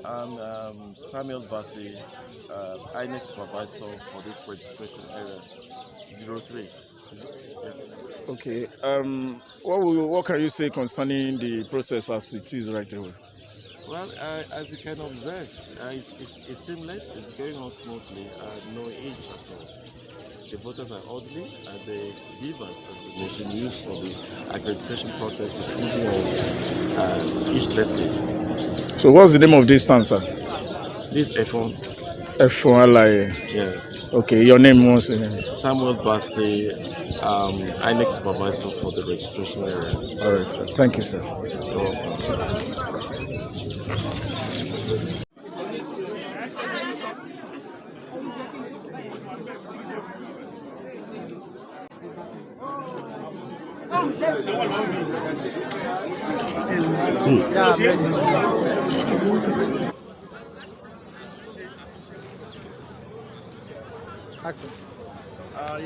I'm Samuel Bassi, INEC supervisor for this registration area 03. Okay. What can you say concerning the process as it is right now? Well, as you can observe, it's seamless, it's going on smoothly, no age at all. The voters are orderly, and the beavers, as we mentioned, used for the accreditation process is moving on each. So what's the name of this stanza? This F1. F1 Ally. Yes. Okay, your name was Samuel Bassi, INEC supervisor for the registration area. All right, sir. Thank you, sir. You're welcome.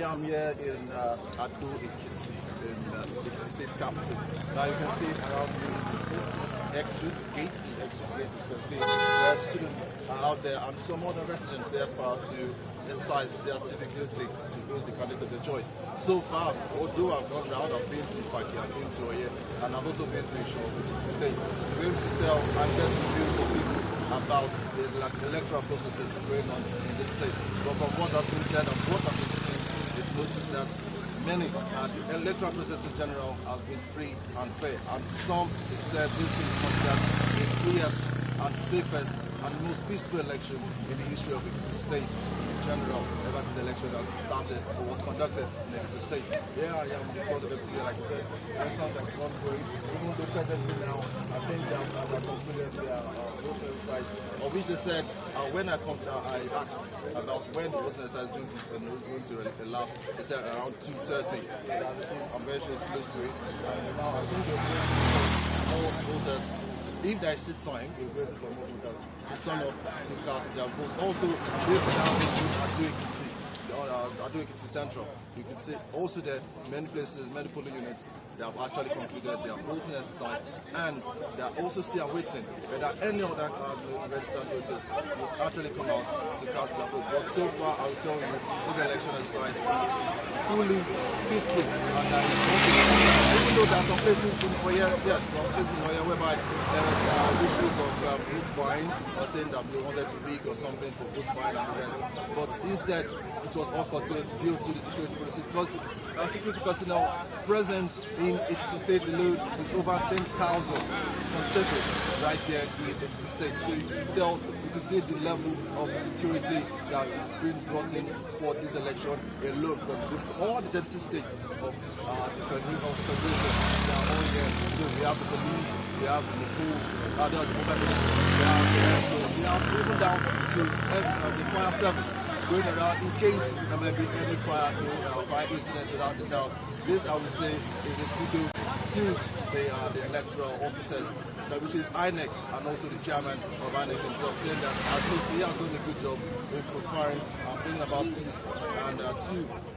I'm here in Ekiti, in Ekiti State Capital. Now you can see around you, this is exit gate, as you can see, where students are out there and some other residents therefore to exercise their civic duty to vote the candidate of their choice. So far, although I've gone around, I've been to Paki, I've been to Oye, and I've also been to Ekiti State to be able to tell and get to view the people about the electoral processes going on in this state. But from what has been said and what I've been seeing, it's noticed that many, the electoral process in general has been free and fair. And to some, it's said this is considered the freest and safest and most peaceful election in the history of Ekiti State in general, ever since the election that started or was conducted in Ekiti State. Yeah, I'm the court of FCA, like I said, elections have gone great. Even though presently now, I think they have that concluded their voting exercise, of which they said when I asked about when the voting exercise is going to elapse, they said around 2:30. I'm very sure it's close to it. And now I think they're going to more voters. If there is still time, we're waiting for more voters to turn up to cast their vote. Also, they've now been to Ekiti Central. You can see also that many places, many polling units, they have actually concluded their voting exercise, and they are also still waiting whether any other registered voters will actually come out to cast their vote. But so far, I will tell you, this election exercise is fully peaceful, and even though there are some places in Oye, yes, some places in Oye whereby there are issues of vote buying, or saying that they wanted to rig or something for vote buying and the rest, but instead it was all curtailed due to the security policy, because security personnel present in Ekiti State alone is over 10,000 constables right here in Ekiti State. So you can see the level of security that is being brought in for this election alone from all the deputy states of the Federation. They are all here. So we have the police, we have the police, we have the mobile police, we have even down to the fire service going around in case there may be any fire incidents around the town. This, I would say, is a kudos to the electoral officers, which is INEC and also the chairman of INEC himself, saying that at least he has done a good job in preparing and bringing about peace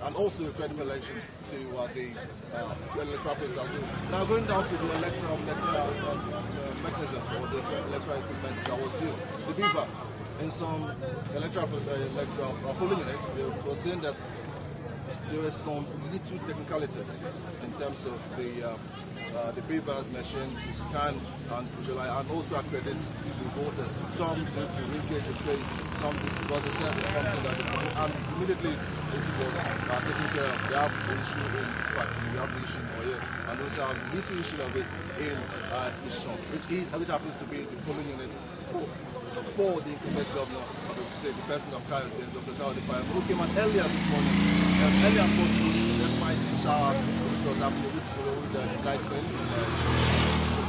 and also a credible election to the electoral process. Now going down to the electoral mechanisms or the electoral equipment that was used, the beavers. In some electoral polling units, they were saying that there were some little technicalities in terms of the beavers machine to scan and visualize and also accredit the voters. Some due to wrinkage the face, some due to, but they said it's something that and immediately it was taken care of. They have the issue in fact, we have the issue in Oye, and also have the little issue of it in Ishon, which happens to be the polling unit for the incumbent governor of the state, the person of Dr. Kayode Fayemi, who came out earlier this morning, earlier possible, despite the shower which was happening, which the night train to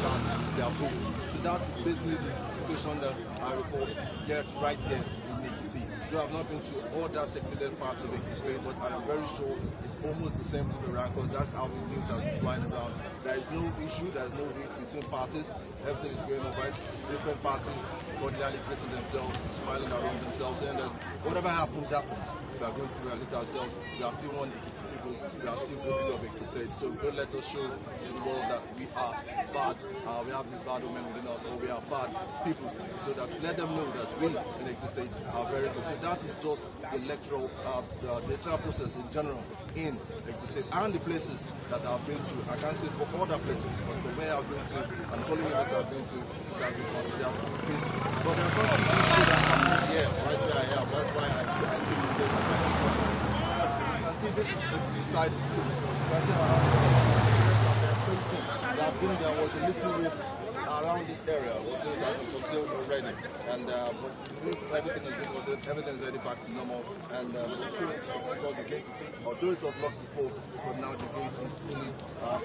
cast their vote. So that's basically the situation that I report here, right here in Ekiti. Though I've not been to other secluded parts of Ekiti State, but I am very sure it's almost the same to the rank, because that's how the news has been flying around. There is no issue, there is no rift between parties. Everything is going on right. Different parties cordially greeting themselves, smiling around themselves, and whatever happens, happens. We are going to congratulate ourselves. We are still one Ekiti people. We are still good people of Ekiti State. So don't let us show to the world that we are bad. We have this bad women within us, or we are bad people. So that let them know that we in Ekiti State are very good. So that is just the electoral process in general in Ekiti State and the places that I've been to. I can't say for other places, but for where I've been to and the polling units I've been to, it has been considered peaceful. But there's not an issue that's happening here, right where I am. That's why I think it's good. I see this is beside the school. There was a little rift around this area. What they have concealed already, and but everything is already back to normal. And the gate is, although it was locked before, but now the gate is fully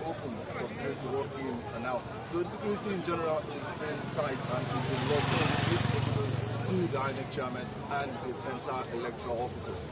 open for students to walk in and out. So the security in general is being tight and is being locked. This goes to the INEC chairman and the entire electoral officers.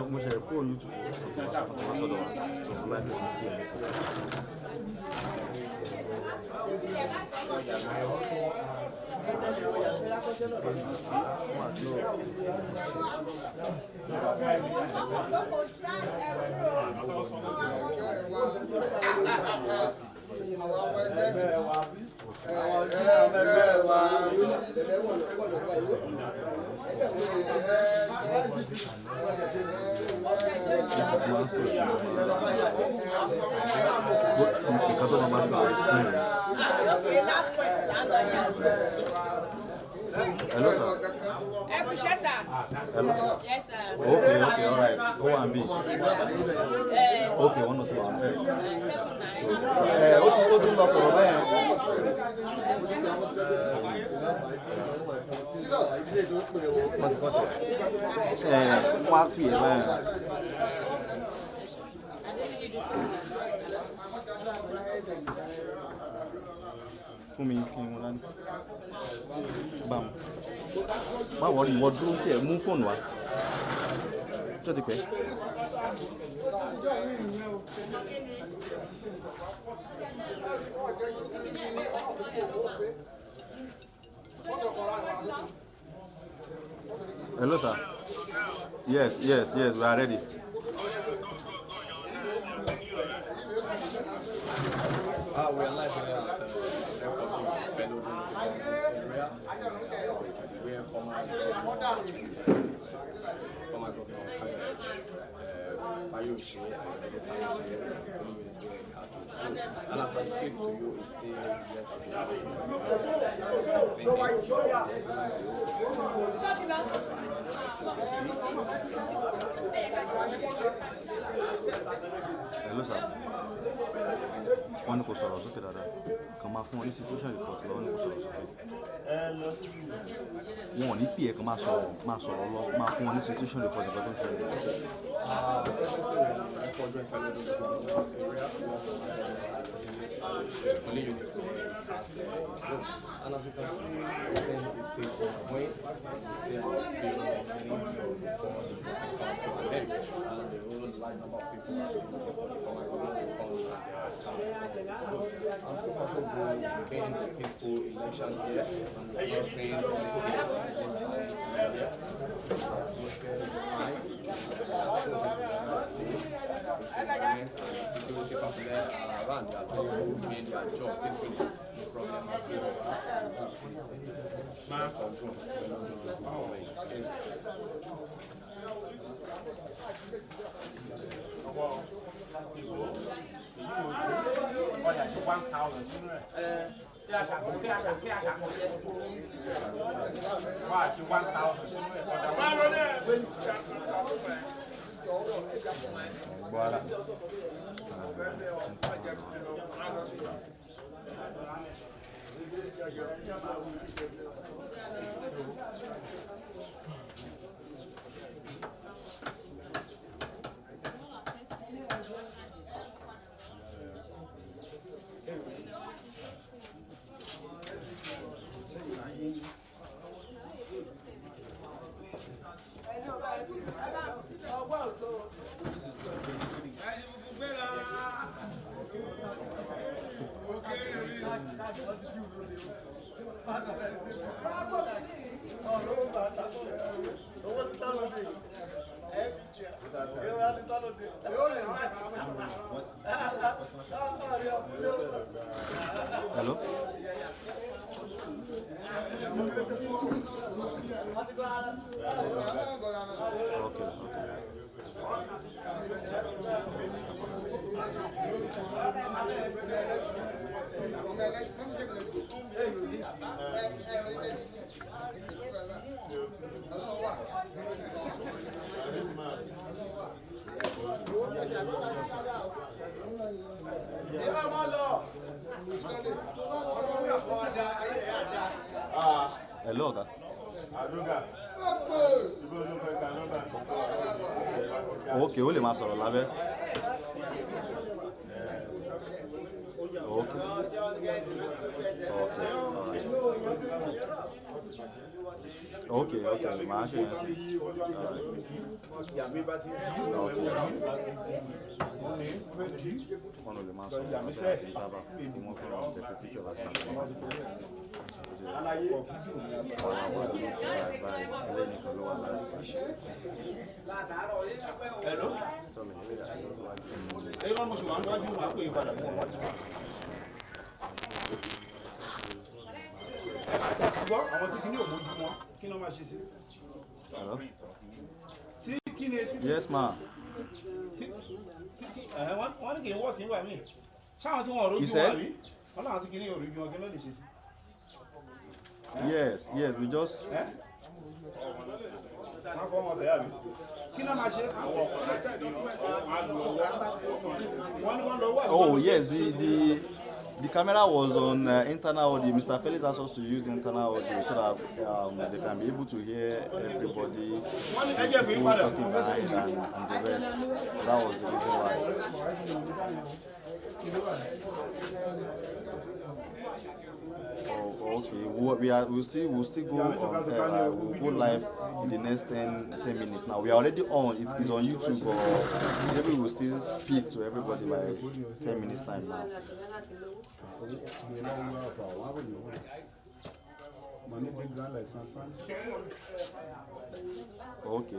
Mo ṣe kó YouTube Hello, sir. Hello. Yes, sir. Okay, all right. Go and be. Okay, 1 or 2. Fún mi kí n wọ́n dání. Báwo. Báwo ni ìwọ dúró tí ẹ mú fóònù wa? Tó ti pẹ́. Hello, sir. Yes, we are ready. We are live here at Fellow area. We're former governor Fayoshe, and as I speak to you, it's still yet Hello, sir. Wọ́n ní kò sọ̀rọ̀ sókè dáadáa. Kàn máa fún wọn ní situation report lọ, wọ́n ní kò sọ̀rọ̀ sókè. Wọn ò ní pè é kàn máa sọ̀rọ̀ lọ, máa fún wọn ní situation report nípa tó ń ṣẹlẹ̀. Only unit cast is closed. And as you can see, it's people away, they are for the cast to the end. And the whole large number of people are for my government to come and I'm so also being a peaceful election here. And we're not saying anything is security personnel are around, they are doing their job peacefully. No problem. Hello? Okay. Hello, sir. Okay, ó lè máa sọ̀rọ̀ lábẹ́. Okay. Okay, máa ṣe yẹn sí. Wọ́n lè máa sọ̀rọ̀ lábẹ́ àti ìjábá. Wọ́n fẹ́ràn ọ̀dẹ́ fífi ìjọba sí àwọn ọmọdé. Àwọn tí kìíní ò mójú wọn kí ló máa ṣe sí. Tí kìíní etí. Yes, ma. Wọ́n ní kì í wọ́ kí n wà mí. Ṣáwọn tí wọ́n rojú wọn àbí? Wọ́n láwọn tí kìíní ò rojú wọn kí ló lè ṣe sí. Yes, we just. Oh yes, the camera was on internal audio. Mr. Felix asked us to use the internal audio so that they can be able to hear everybody, people talking behind and the rest. That was the reason why. Oh, okay. We'll still go on. We'll go live in the next 10 minutes. Now we are already on. It is on YouTube, but maybe we'll still speak to everybody by 10 minutes time now. Okay.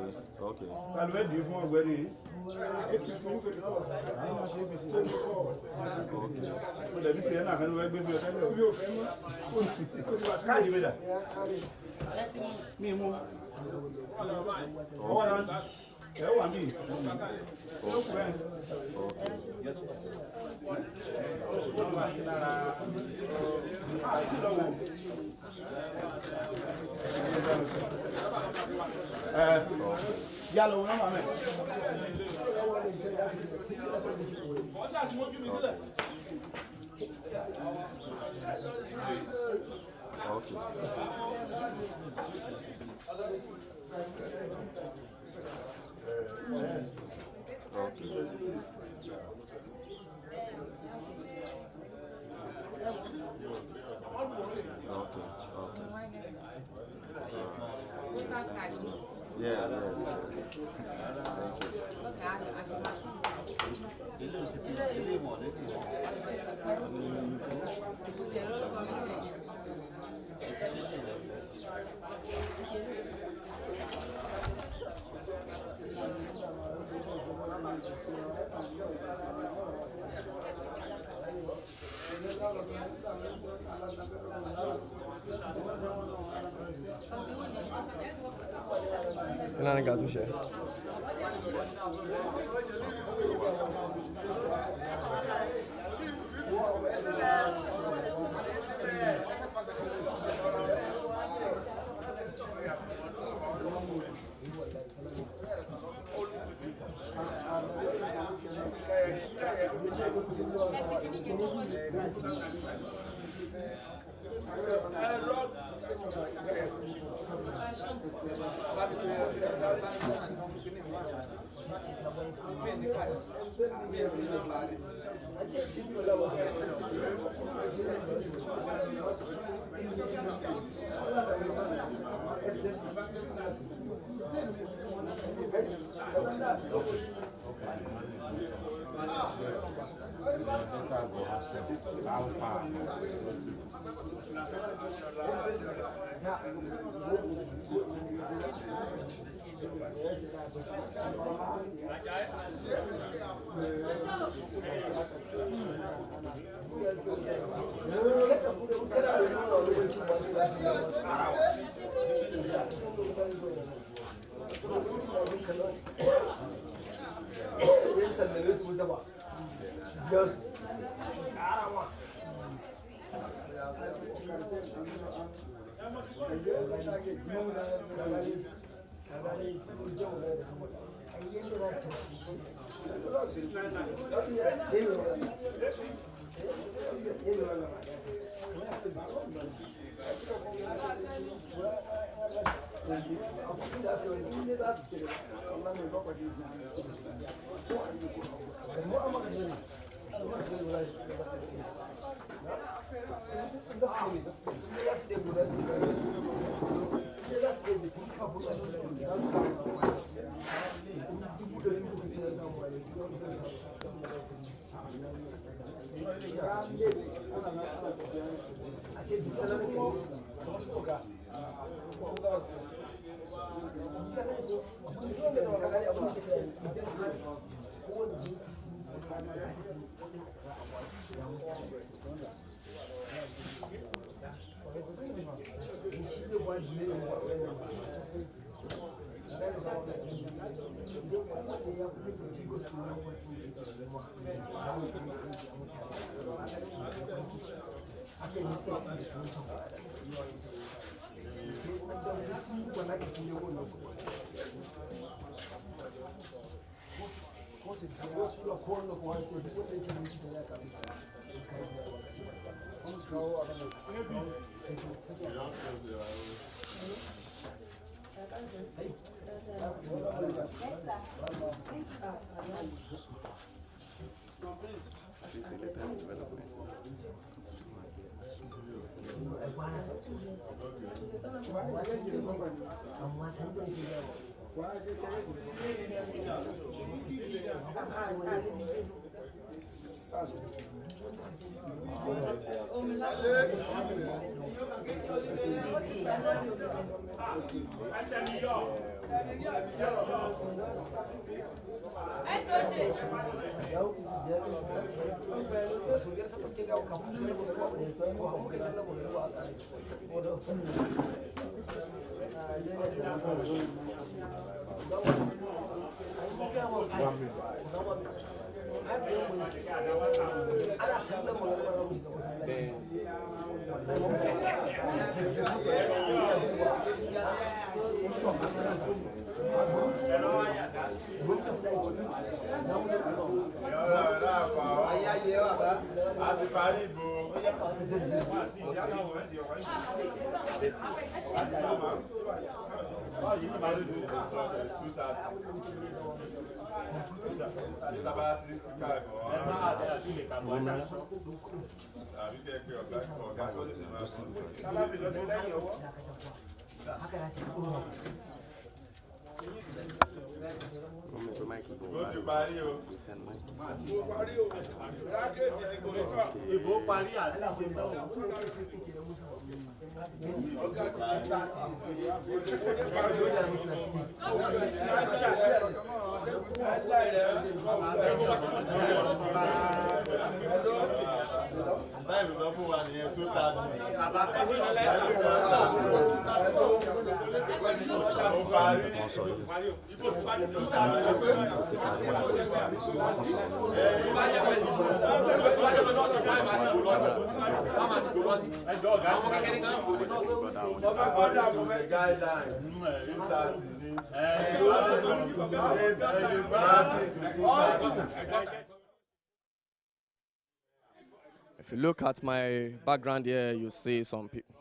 If you look at my background here, you see some people.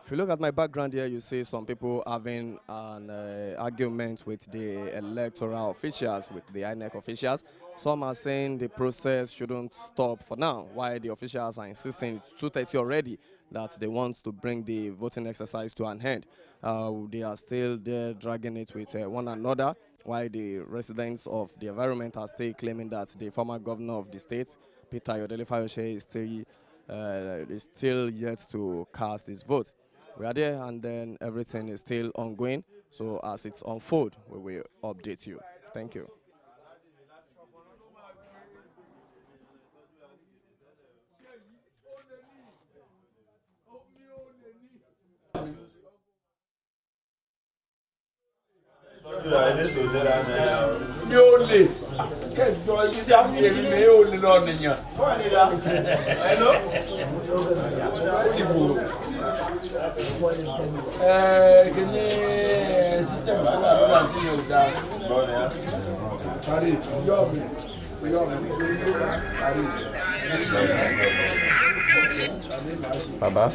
If you look at my background here, you see some people having an argument with the electoral officials, with the INEC officials. Some are saying the process shouldn't stop for now, while the officials are insisting it's 2:30 already, that they want to bring the voting exercise to an end. They are still there dragging it with one another, while the residents of the environment are still claiming that the former governor of the state, Peter Yodele Fayose, is still yet to cast his vote. We are there, and then everything is still ongoing. So as it's unfold, we will update you. Thank you. Baba.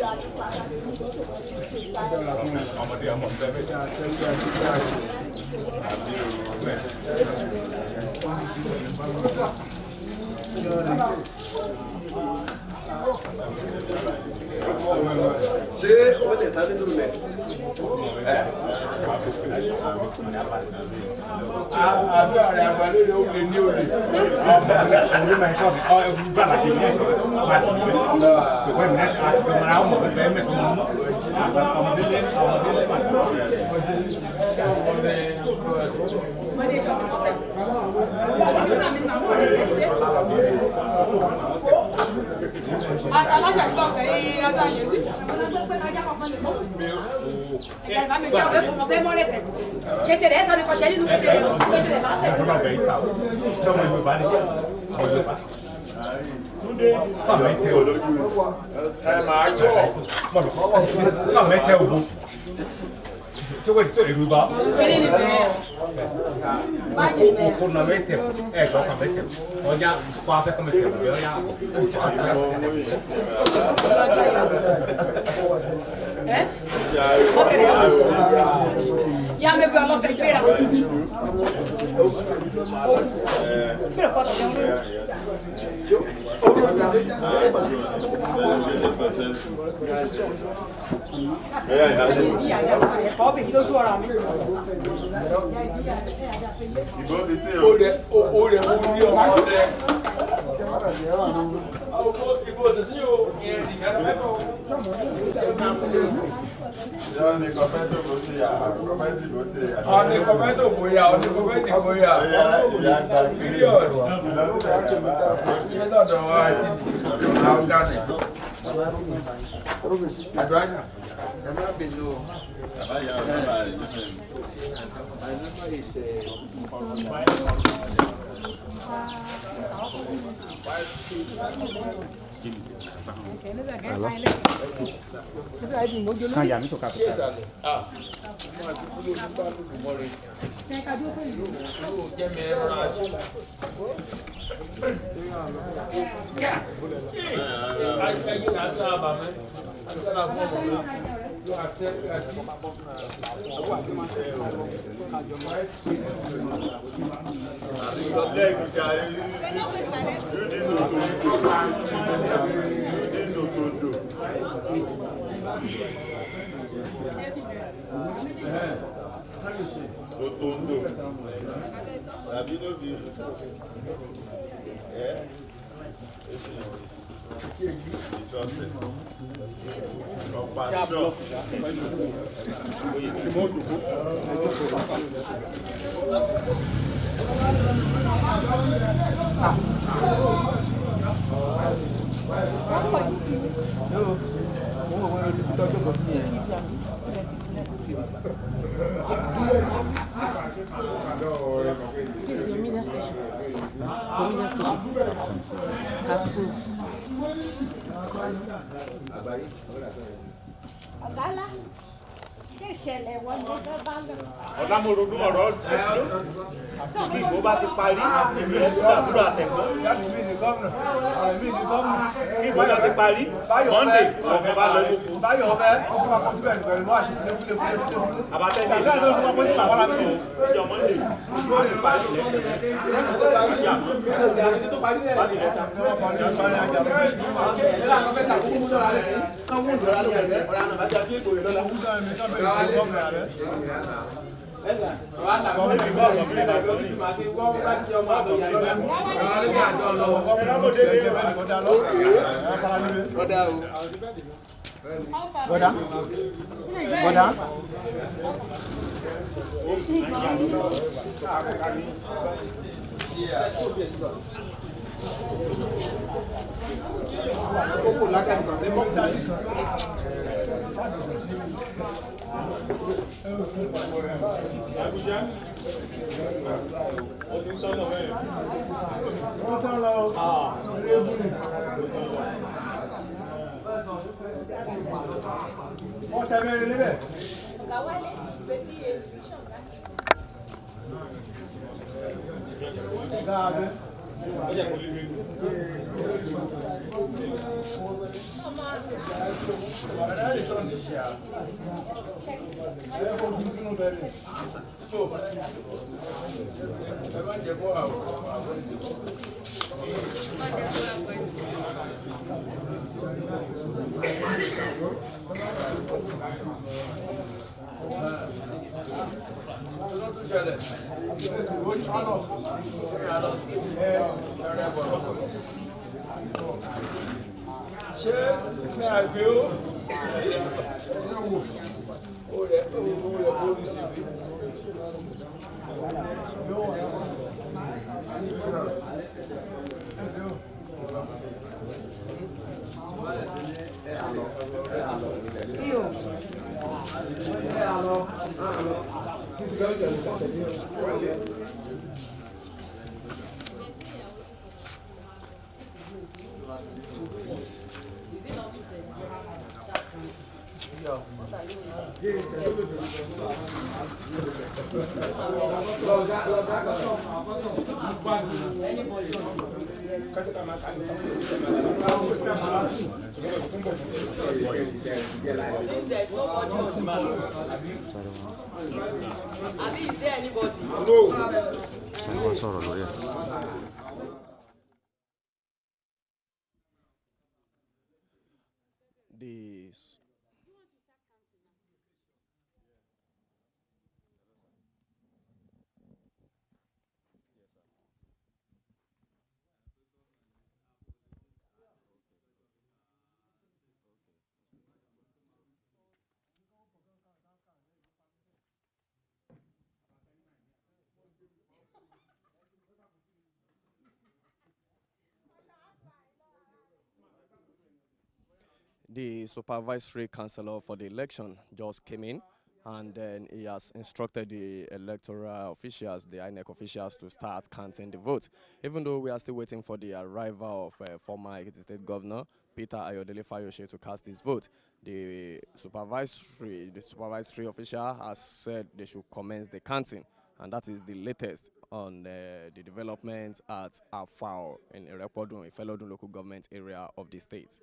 Ṣé ó lè ta nínú rẹ̀? Àdúrà rẹ̀ àgbàdo rẹ̀ ó lè ní òde. Àwọn ọmọ ẹ̀ṣọ́ mi, ọ̀hún gbàgbà kì í ní ẹ̀ṣọ́ rẹ̀. Wẹ́n mi náà àti ọmọ àwọn ọmọ bẹ́ẹ̀ mẹ́tọ́ mọ́ ọmọdé lé. Ya me veo la fechera. Pero cuando GALA. ¿Qué ṣẹlẹ̀ wọ́n ló fẹ́ bá lọ? Ọ̀làmọ̀ròdú ọ̀rọ̀ kí ìbò bá ti parí èmi ọ̀gbọ́n àbúrò àtẹ̀gbọ́n. Kí ìbò bá ti parí Monday ọ̀fẹ́ bá lọ lóko. Báyọ̀ ọ̀fẹ́ ọkọ̀ máa kọjú bẹ̀rẹ̀ pẹ̀lú wá ṣe fúlé. Àbátẹ́ ní ìgbà tó ń sọ pé tí màá wá láti ìjọ Monday wọ́n ti parí lẹ́yìn. Since there's nobody on the board. Abi, is there anybody? The supervisory councillor for the election just came in, and then he has instructed the electoral officials, the INEC officials, to start counting the votes. Even though we are still waiting for the arrival of former Ekiti State Governor Peter Ayodele Fayose to cast his vote, the supervisory official has said they should commence the counting, and that is the latest on the development at Afao in Irepodun, a Felodun local government area of the state.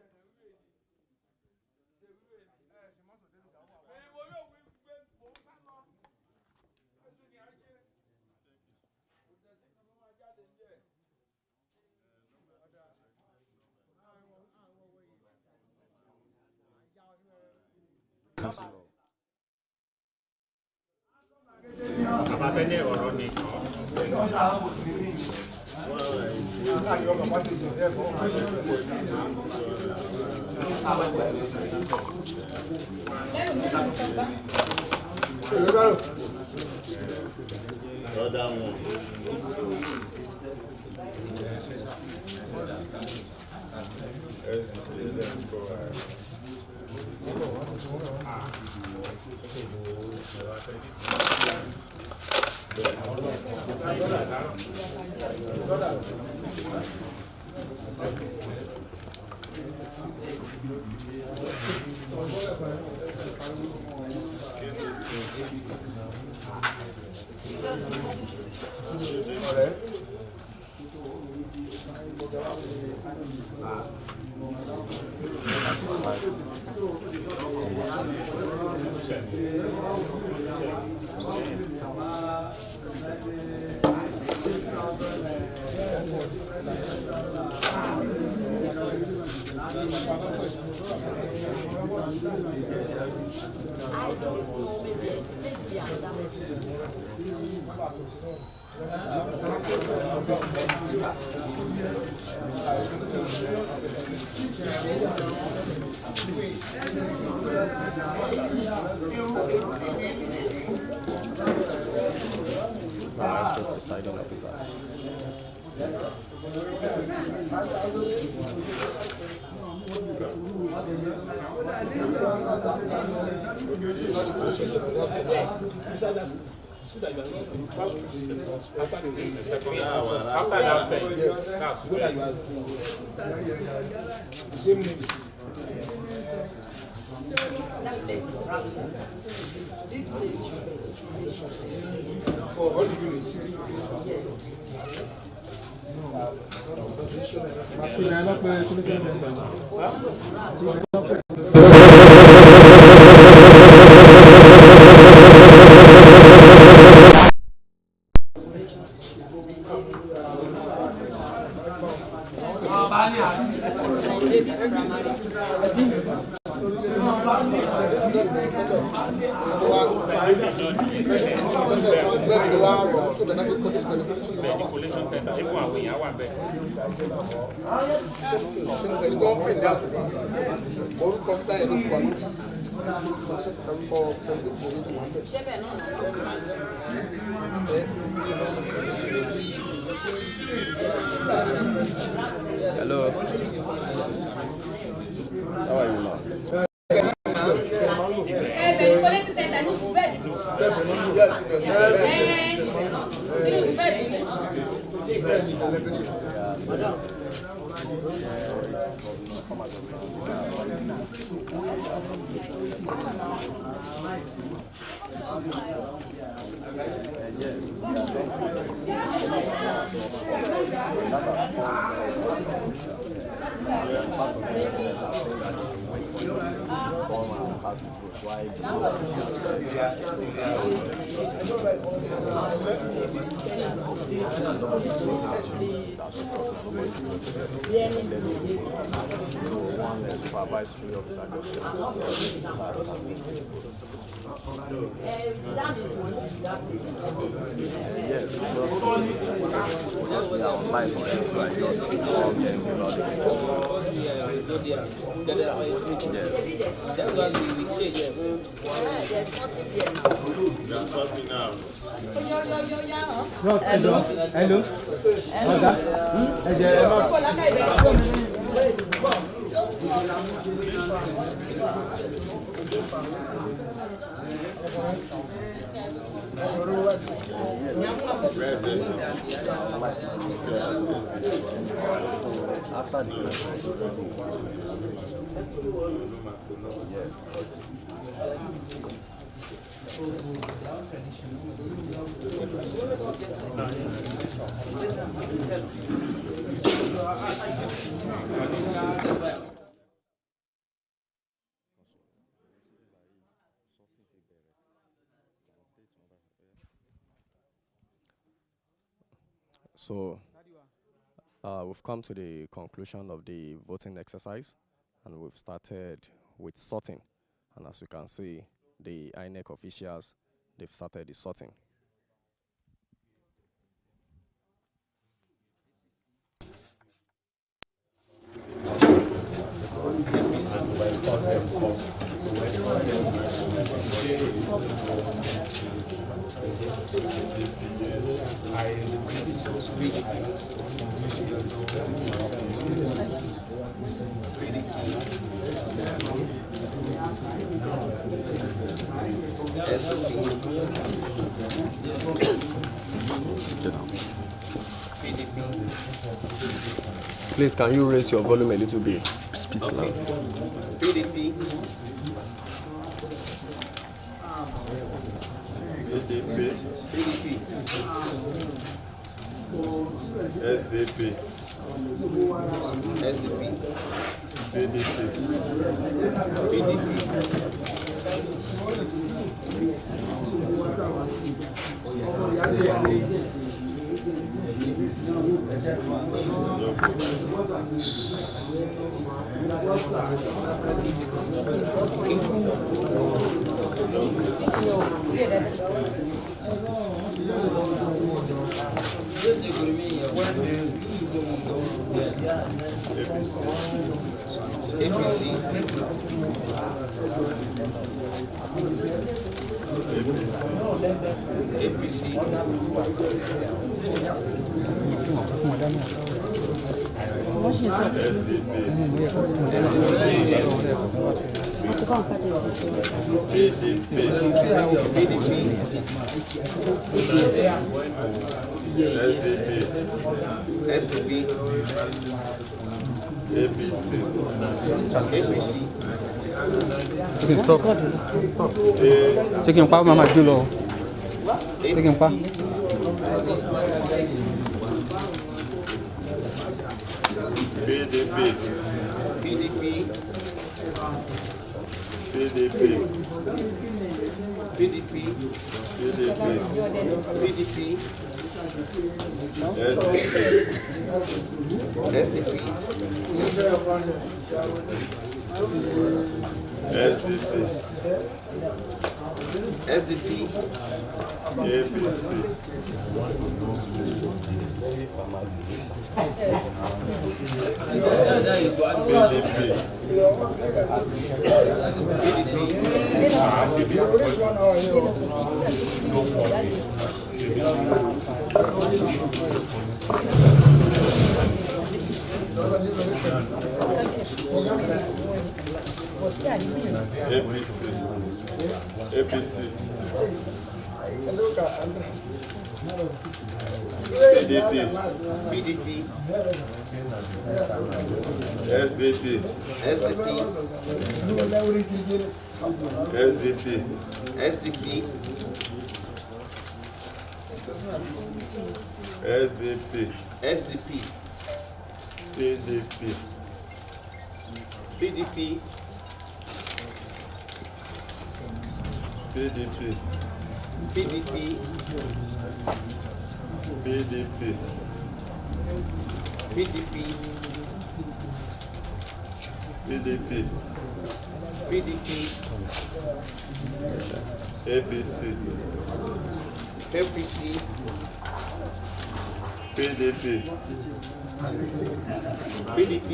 This place for all the units. Hello. How are you now? Supervisory officer. Yes, because we are online for them, so I just log in without yes. That's what we create. There's nothing there now. There's nothing now. Hello. Hello. So we've come to the conclusion of the voting exercise, and we've started with sorting. And as you can see, the INEC officials, they've started the sorting. Please, can you raise your volume a little bit? Speak loud. PDP. PDP. SDP. SDP. PDP. APC. APC. SDP. APC. Chicken stop. Chicken pa mama julo. Chicken pa. PDP. PDP. PDP. PDP. PDP. SDP. SDP. APC. APC. PDP. SDP. SDP. SDP. SDP. SDP. SDP. PDP. PDP. PDP. PDP. PDP. PDP. PDP. PDP. APC. APC. PDP. PDP.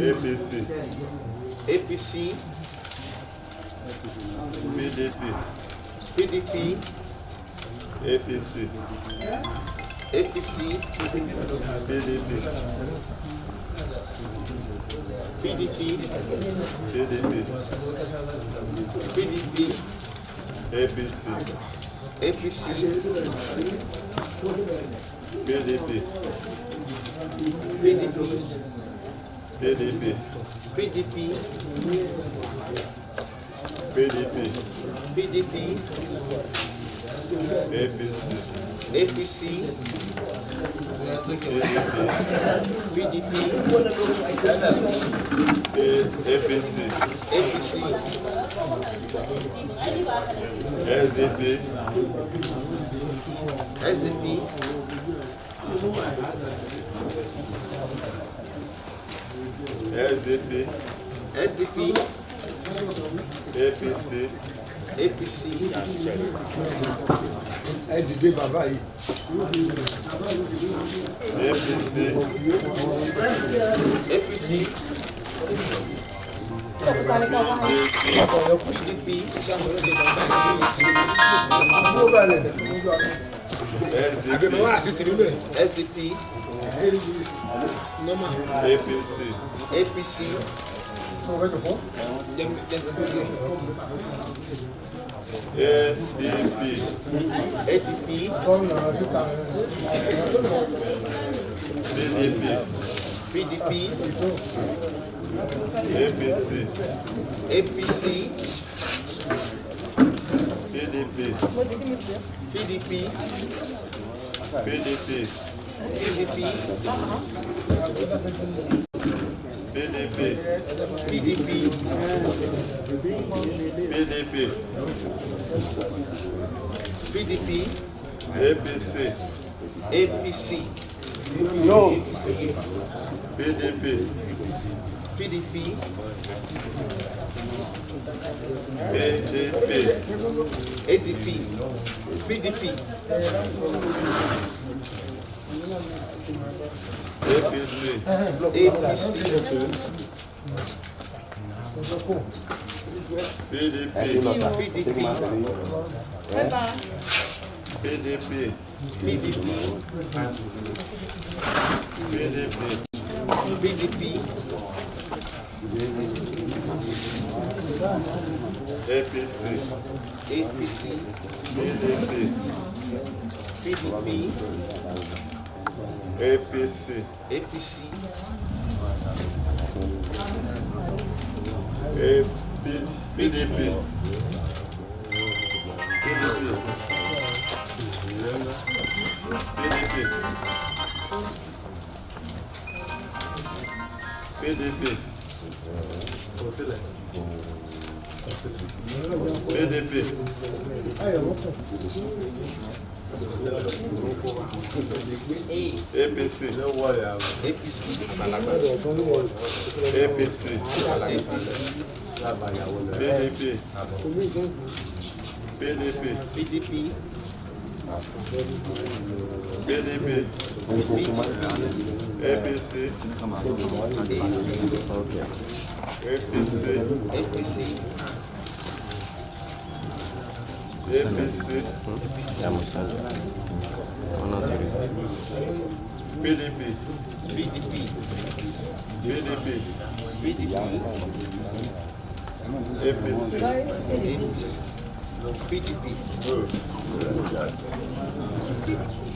APC. APC. PDP. PDP. APC. APC. PDP. PDP. PDP. PDP. APC. APC. PDP. PDP. PDP. PDP. PDP. PDP. APC. APC. PDP. APC. APC. SDP. SDP. SDP. SDP. APC. APC. APC. APC. PDP. SDP. APC. APC. ADP. ADP. PDP. PDP. APC. APC. PDP. PDP. PDP. PDP. PDP. PDP. PDP. PDP. APC. APC. No. PDP. PDP. ADP. ADP. PDP. APC. APC. PDP. PDP. PDP. PDP. PDP. PDP. APC. APC. PDP. PDP. APC. APC. PDP. PDP. PDP. APC. APC. APC. PDP. PDP. PDP. PDP. APC. APC. APC. PDP. PDP. PDP. PDP. APC. APC. PDP.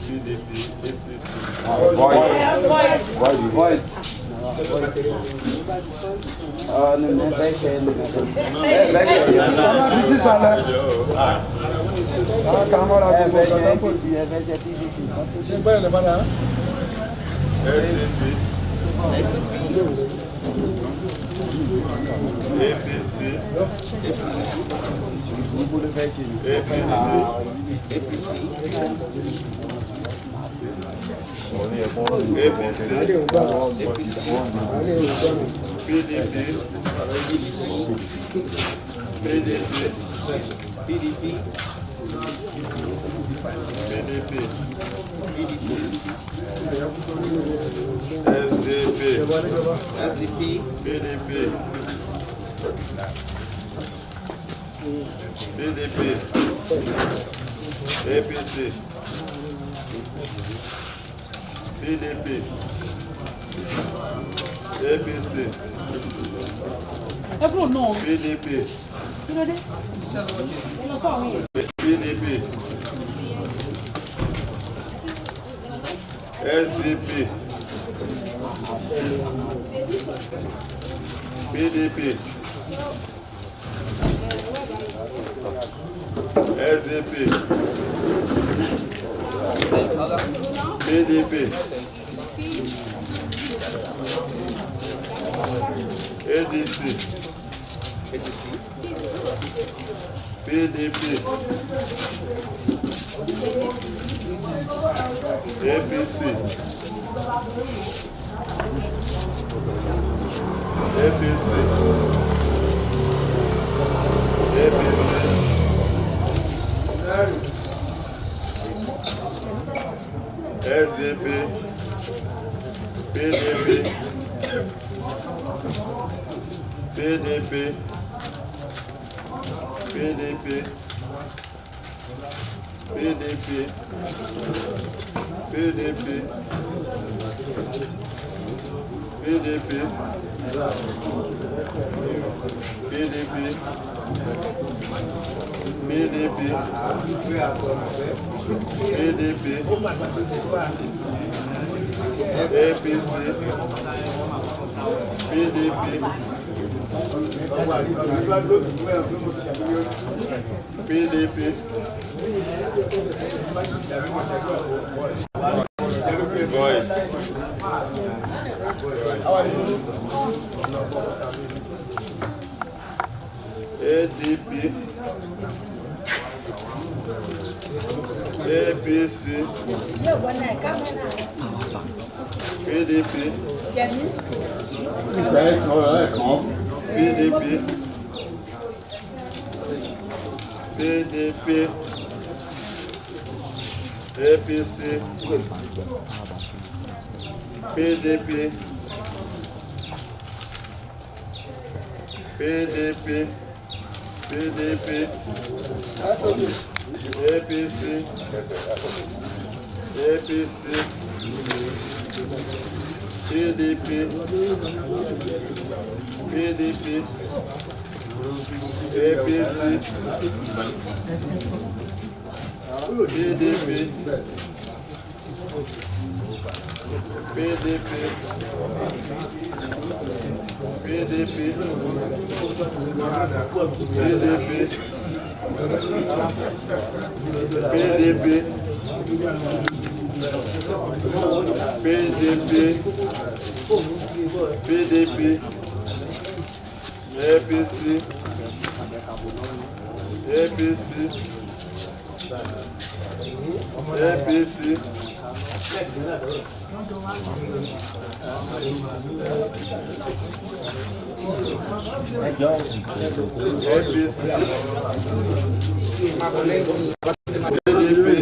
PDP. APC. Void.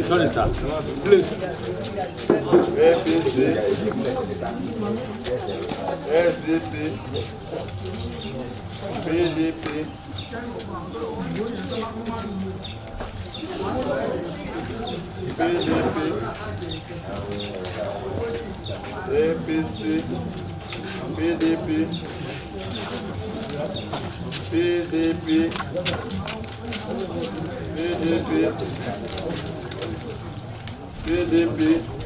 Sorry, sir. Please. APC, SDP, PDP, PDP, APC, PDP, PDP, PDP, PDP,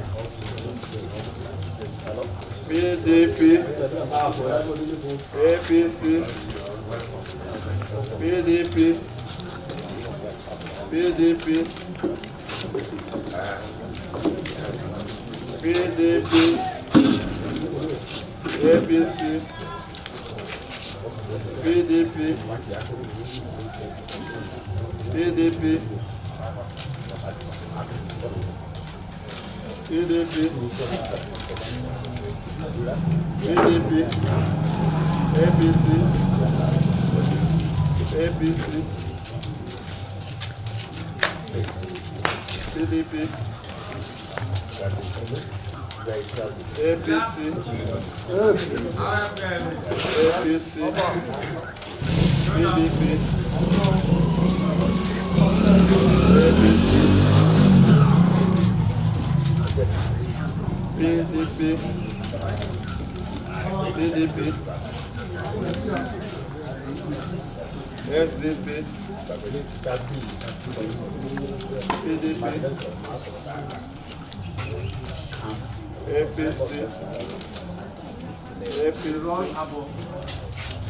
PDP, APC, PDP, PDP, PDP, APC, PDP, PDP, PDP, PDP, APC, APC, PDP, APC, APC, PDP, PDP, PDP, SDP, PDP, APC, APC, APC, PDP,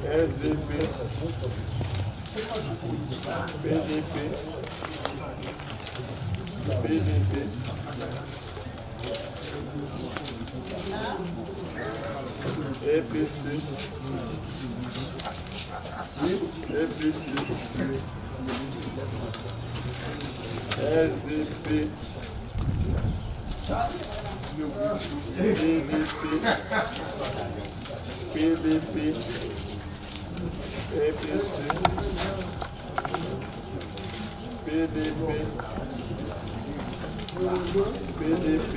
SDP, PDP, PDP, APC, APC, SDP, PDP, PDP, APC, PDP, PDP,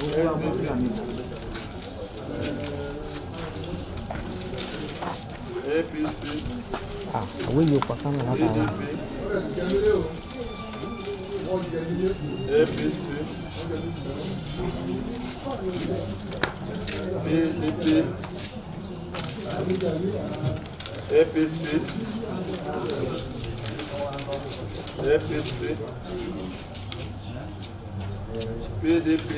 PDP, APC, When you perform APC, PDP, APC, APC, PDP,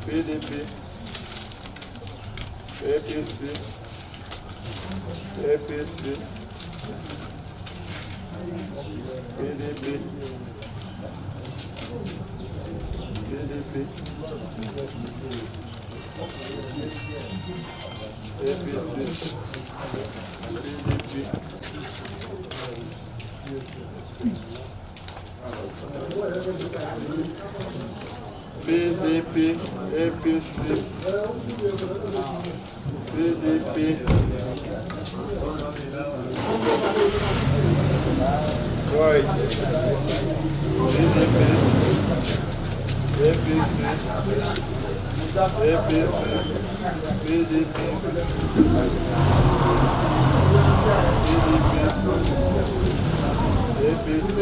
PDP, APC, APC, PDP, PDP, APC, PDP, APC, PDP, right, PDP, APC, APC, PDP, APC,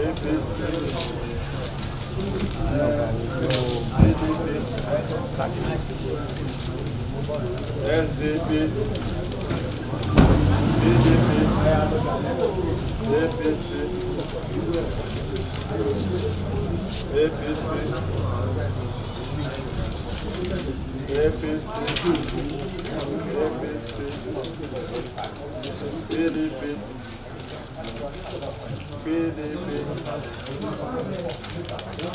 APC, SDP, PDP, APC, APC, APC, APC, PDP, PDP,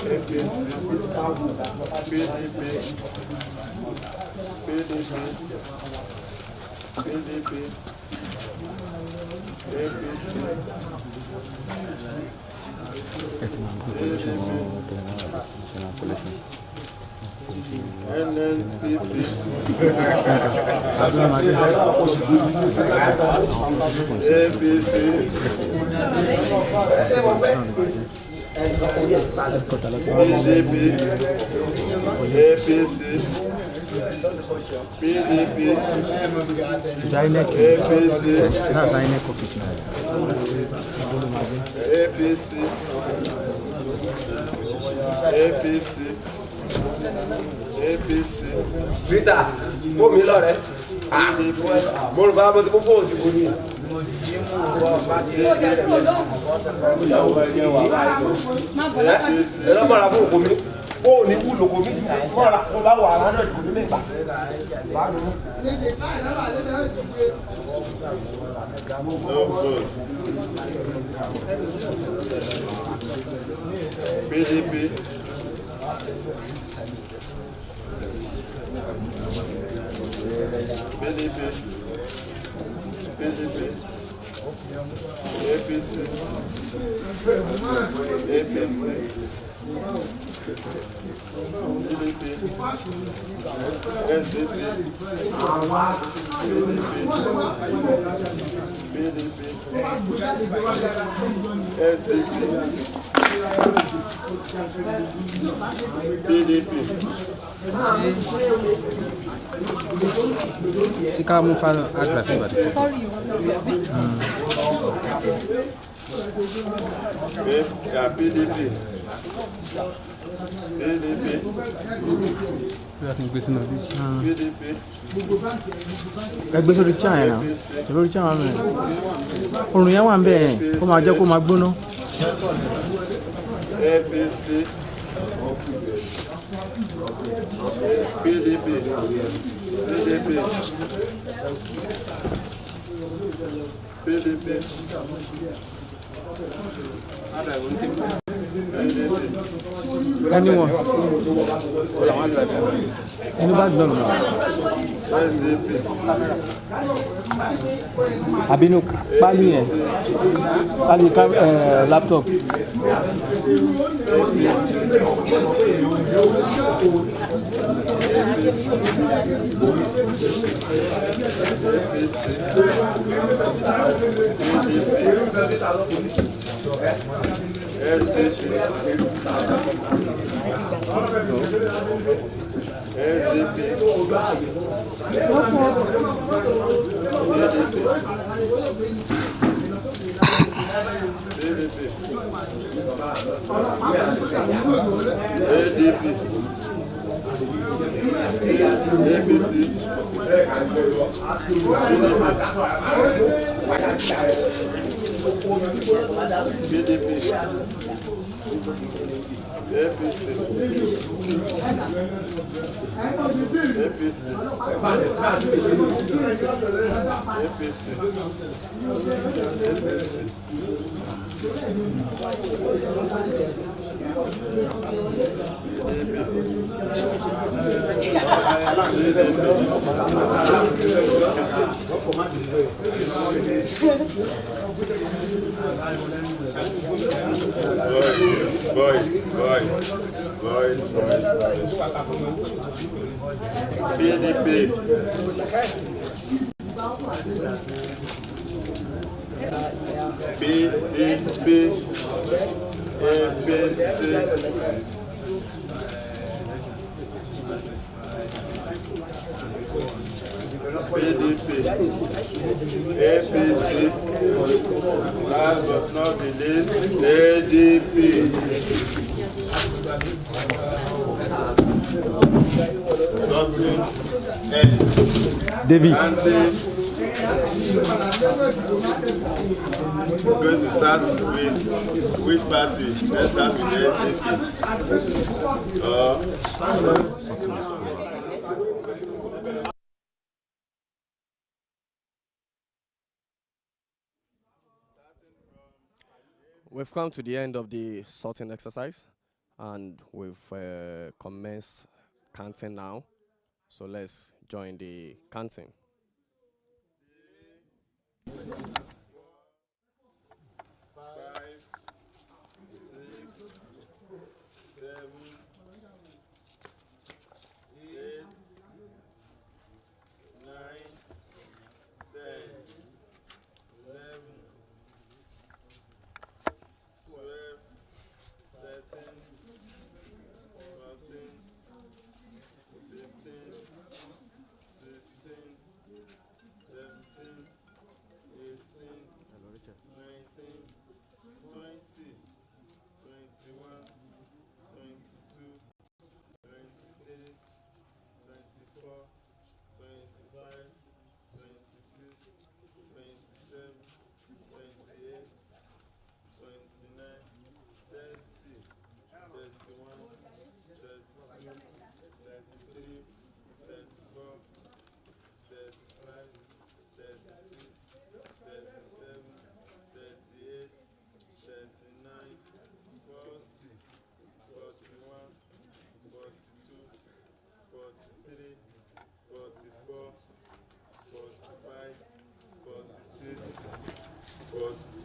APC, PDP, PDP, PDP, APC, NNPP, APC, PDP, APC, PDP, APC, APC, APC. Peter, fún mi lọ́rẹ̀. Mo rò bá mo ti kó fóònù dìbò ní. Ẹ lọ́ mọ̀ra fún òkú mi. Fóònù wúlò kò mí. Mọ̀ra kó bá wà lánàá ìdìbò ní mẹ́ta. No votes. PDP. PDP. PDP. APC. APC. PDP. SDP. PDP. SDP. PDP. Si kamu kalau agak Sorry, PDP. PDP. PDP. ẹgbẹ́ sórí chan yẹn náà lórí chan wọn mẹ́rin oòrùn yẹn wà ń bẹ̀ yẹn kó máa jẹ́ kó máa gbóná. APC. PDP. PDP. PDP. Anyone? Anybody know? SDP. Abinu, pali yẹn, pali laptop. APC, last but not the least, ADP. Nothing. David. We're going to start with which party? Let's start with the SDP. We've come to the end of the sorting exercise, and we've commenced counting now. So let's join the counting. 5, 6, 7, 8, 9, 10, 11, 12, 13, 14, 15, 16,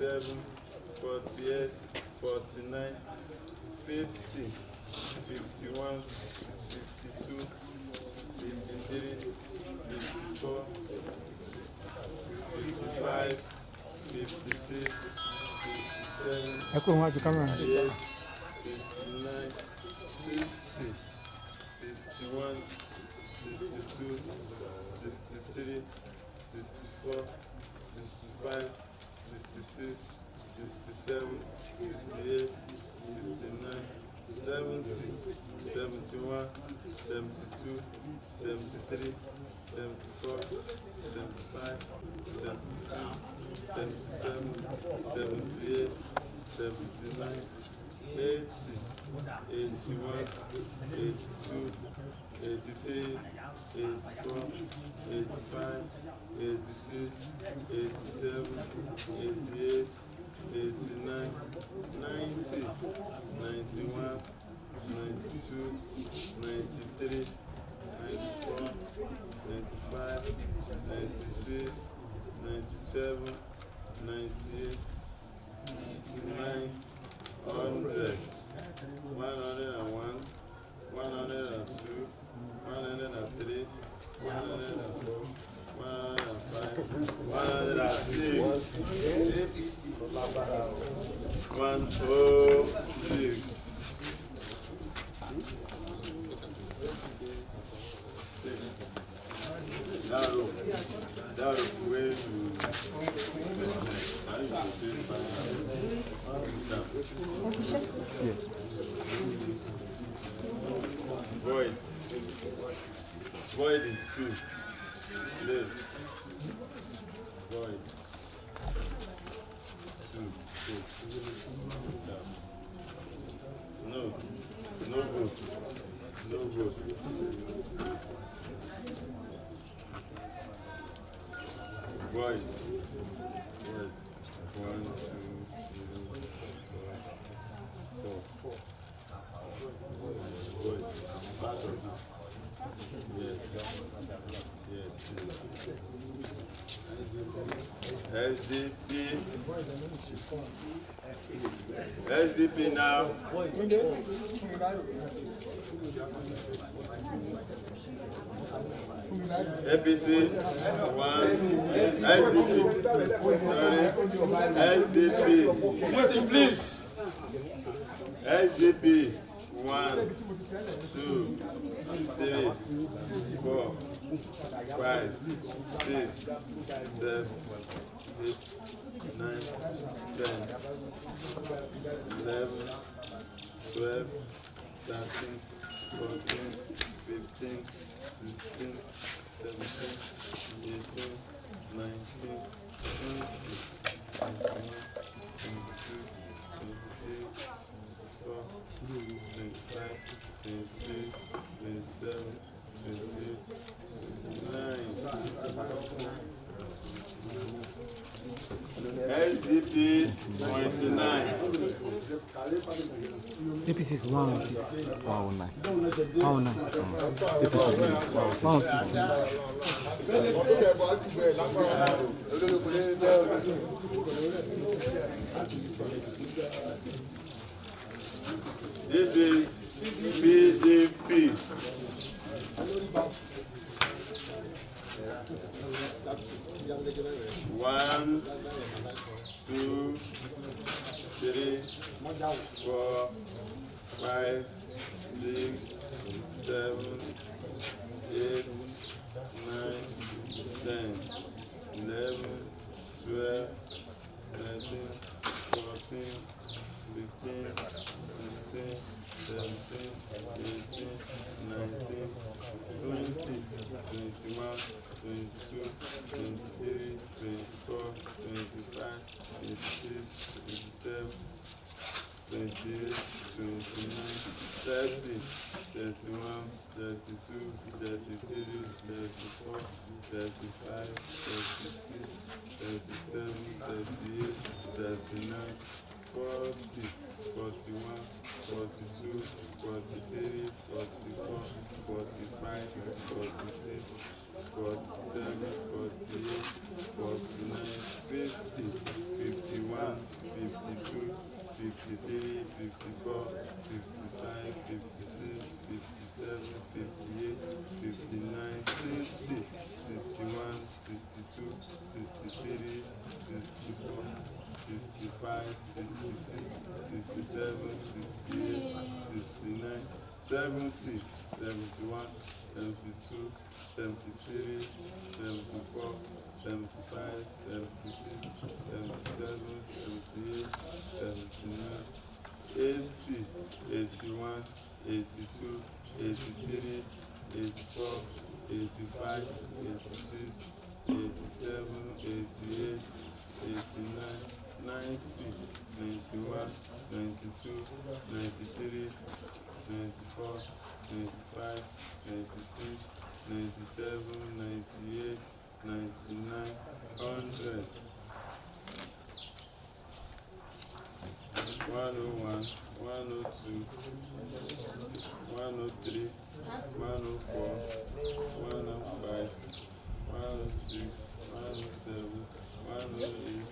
47, 48, 49, 50, 51, 52, 53, 54, 55, 56, 57, 58, 59, 60, 61, 62, 63, 64, 65, 66, 67, 68, 69, 70, 71, 72, 73, 74, 75, 76, 77, 78, 79, 80, 81, 82, 83, 84, 85, 86, 87, 88, 89, 90, 91, 92, 93, 94, 95, 96, 97, 98, 99, 100, 101, 102, 103, 104, 105, 106, 106. That'll way to void. Void is 2. Live. Void. 2. No. No vote. No vote. Void. Void. 1, 2, 3, 4, 4. Void. Part of it. Yes. SDP. SDP now. APC 1. SDP. Sorry. SDP. Please. SDP 1, 2, 3, 4, 5, 6, 7, 8, 9, 10, 11, 12, 13, 14, 15, 16, 17, 18, 19, 20, 21, 22, 23, 24, 25, 26, 27, 28, 29. SDP 29. APC is 106. 109. 109. APC is 106. This is PDP. One, 2, 3, 4, 5, 6, 7, 8, 9, 10, 11, 12, 13, 14, 15, 16, 17, 18, 19, 20, 21, 22, 23, 24, 25, 26, 27, 28, 29, 30, 31, 32, 33, 34, 35, 36, 37, 38, 39, 40, 41, 42, 43, 44, 45, 46, 47, 48, 49, 50, 51, 65, 66, 67, 68, 69, 70, 71, 72, 73, 74, 75, 76, 77, 78, 79, 80, 81, 82, 83, 84, 85, 86, 87, 88, 89, 90, 91, 92, 93, 94, 95, 96, 97, 98, 99, 100. 101, 102, 103, 104, 105, 106, 107, 108,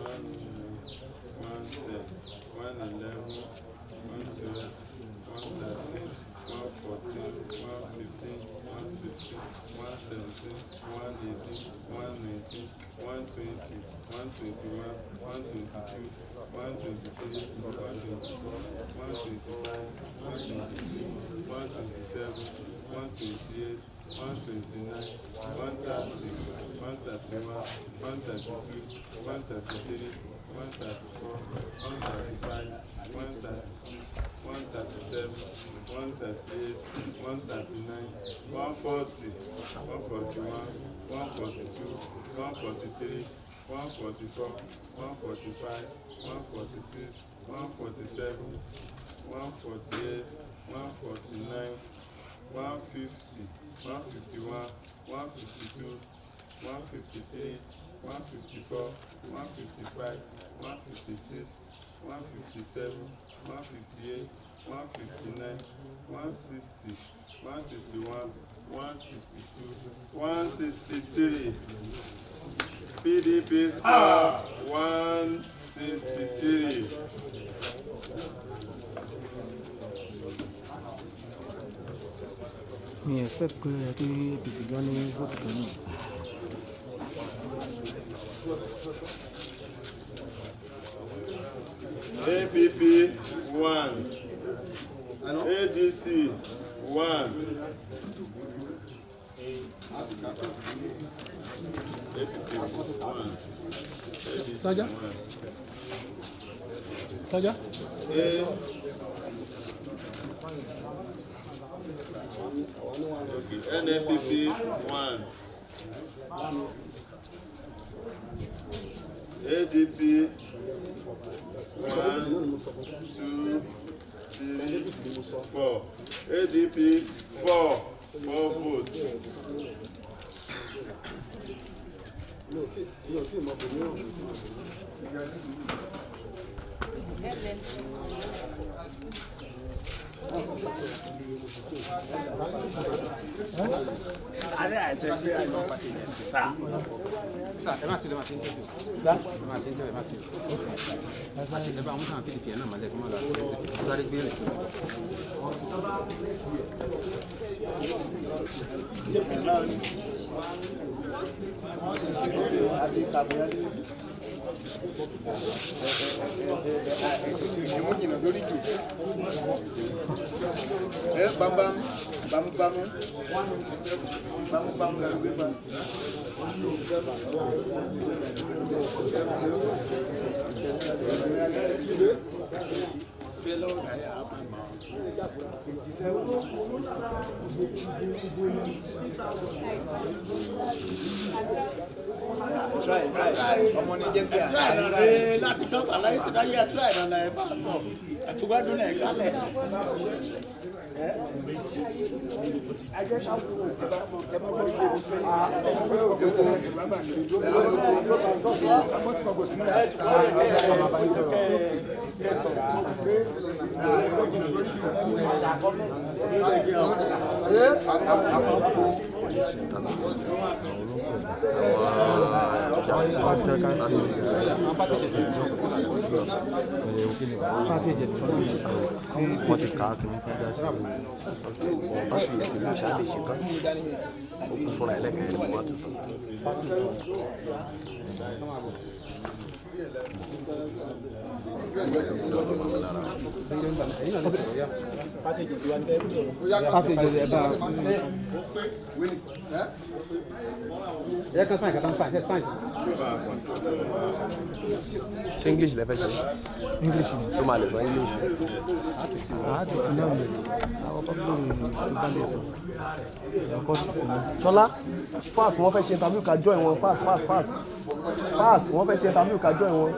109, 110, 111, 112, 113, 114, 115, 116, 117, 118, 119, 120, 121, 122, 123, 124, 125, 126, 127, 128, 129, 130, 131, 132, 133, 134, 135, 136, 137, 138, 139, 140, 141, 142, 143, 144, 145, 146, 147, 148, 149, 150, 151, 152, 153, 154, 155, 156, 157, 158, 159, 160, 161, 162, 163. PDP score 163. Mi expect pé kí APC gan ní vote kan náà. APP 1, ADC 1, APP 1, Saja? Saja? NAPP 1, ADP 1, 2, 3, 4, ADP 4 votes. Try. Láti dọ́gba láyé ti dáyé ẹ̀ try náà ẹ̀ bá tọ̀ àtúgbádùn náà ẹ̀ kálẹ̀. English level. English. Somali so English. Shola, fast, wọ́n fẹ́ ṣe interview ká join wọn fast. Fast, wọ́n fẹ́ ṣe interview ká join wọn.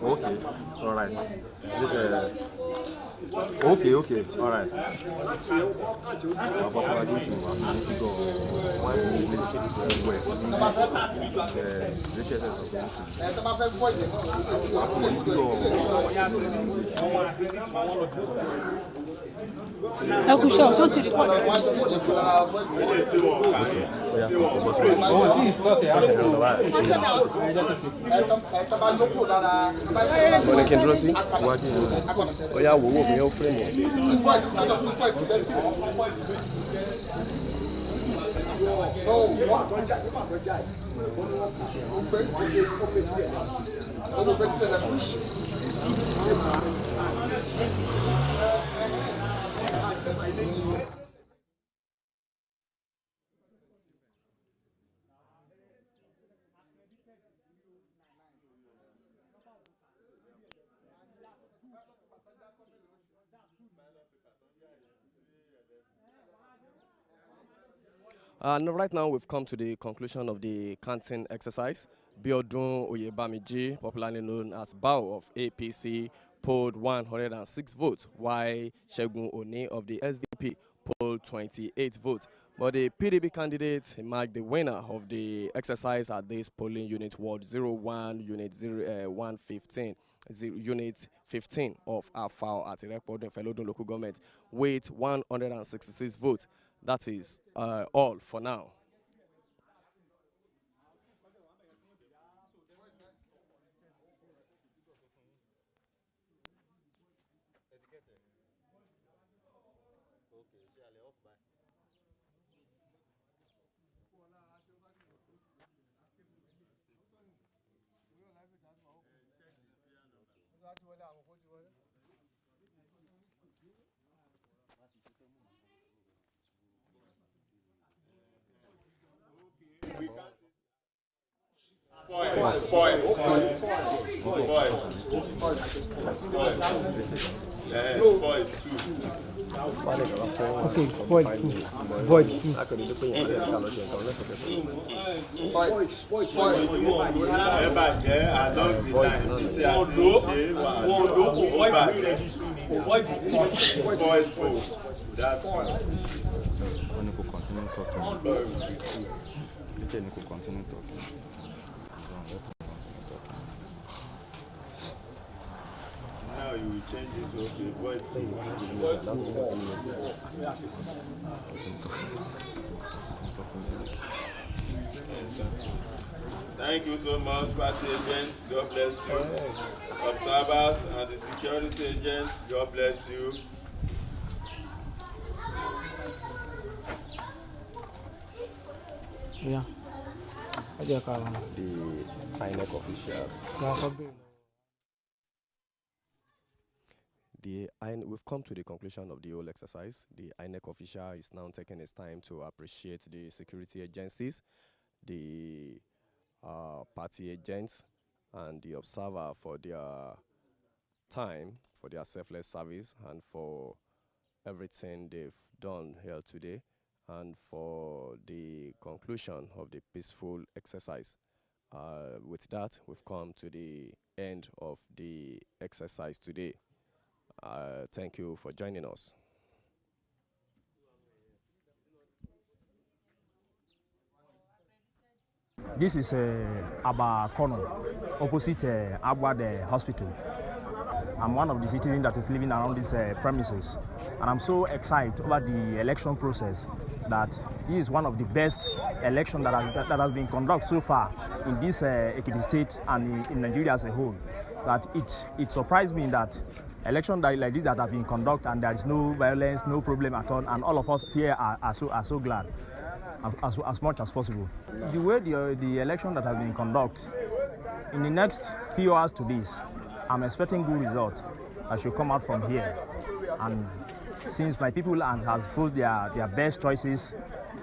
Okay, all right. Okay, all right. Right now, we've come to the conclusion of the canteen exercise. Biodun Oyebamiji, popularly known as Bao of APC, polled 106 votes, while Shegun Oni of the SDP polled 28 votes. But the PDP candidate emerged the winner of the exercise at this polling unit Ward 01, Unit 115, Unit 15 of Afao at Irekpodun Felodun local government with 166 votes. That is all for now. Spoil. Okay, spoil 2. Void 2. Now you will change this to void. Thank you so much, party agents. God bless you. Observers and the security agents, God bless you. Yeah. The INEC official. We've come to the conclusion of the whole exercise. The INEC official is now taking his time to appreciate the security agencies, the party agents, and the observer for their time, for their selfless service, and for everything they've done here today, and for the conclusion of the peaceful exercise. With that, we've come to the end of the exercise today. Thank you for joining us. This is Aba Kono, opposite Abwad Hospital. I'm one of the citizens that is living around these premises, and I'm so excited over the election process that this is one of the best elections that has been conducted so far in this Ekiti state and in Nigeria as a whole. That it surprised me that elections like this that have been conducted and there is no violence, no problem at all, and all of us here are so glad as much as possible. The way the election that has been conducted, in the next few hours to this, I'm expecting good results that should come out from here. And since my people has voted their best choices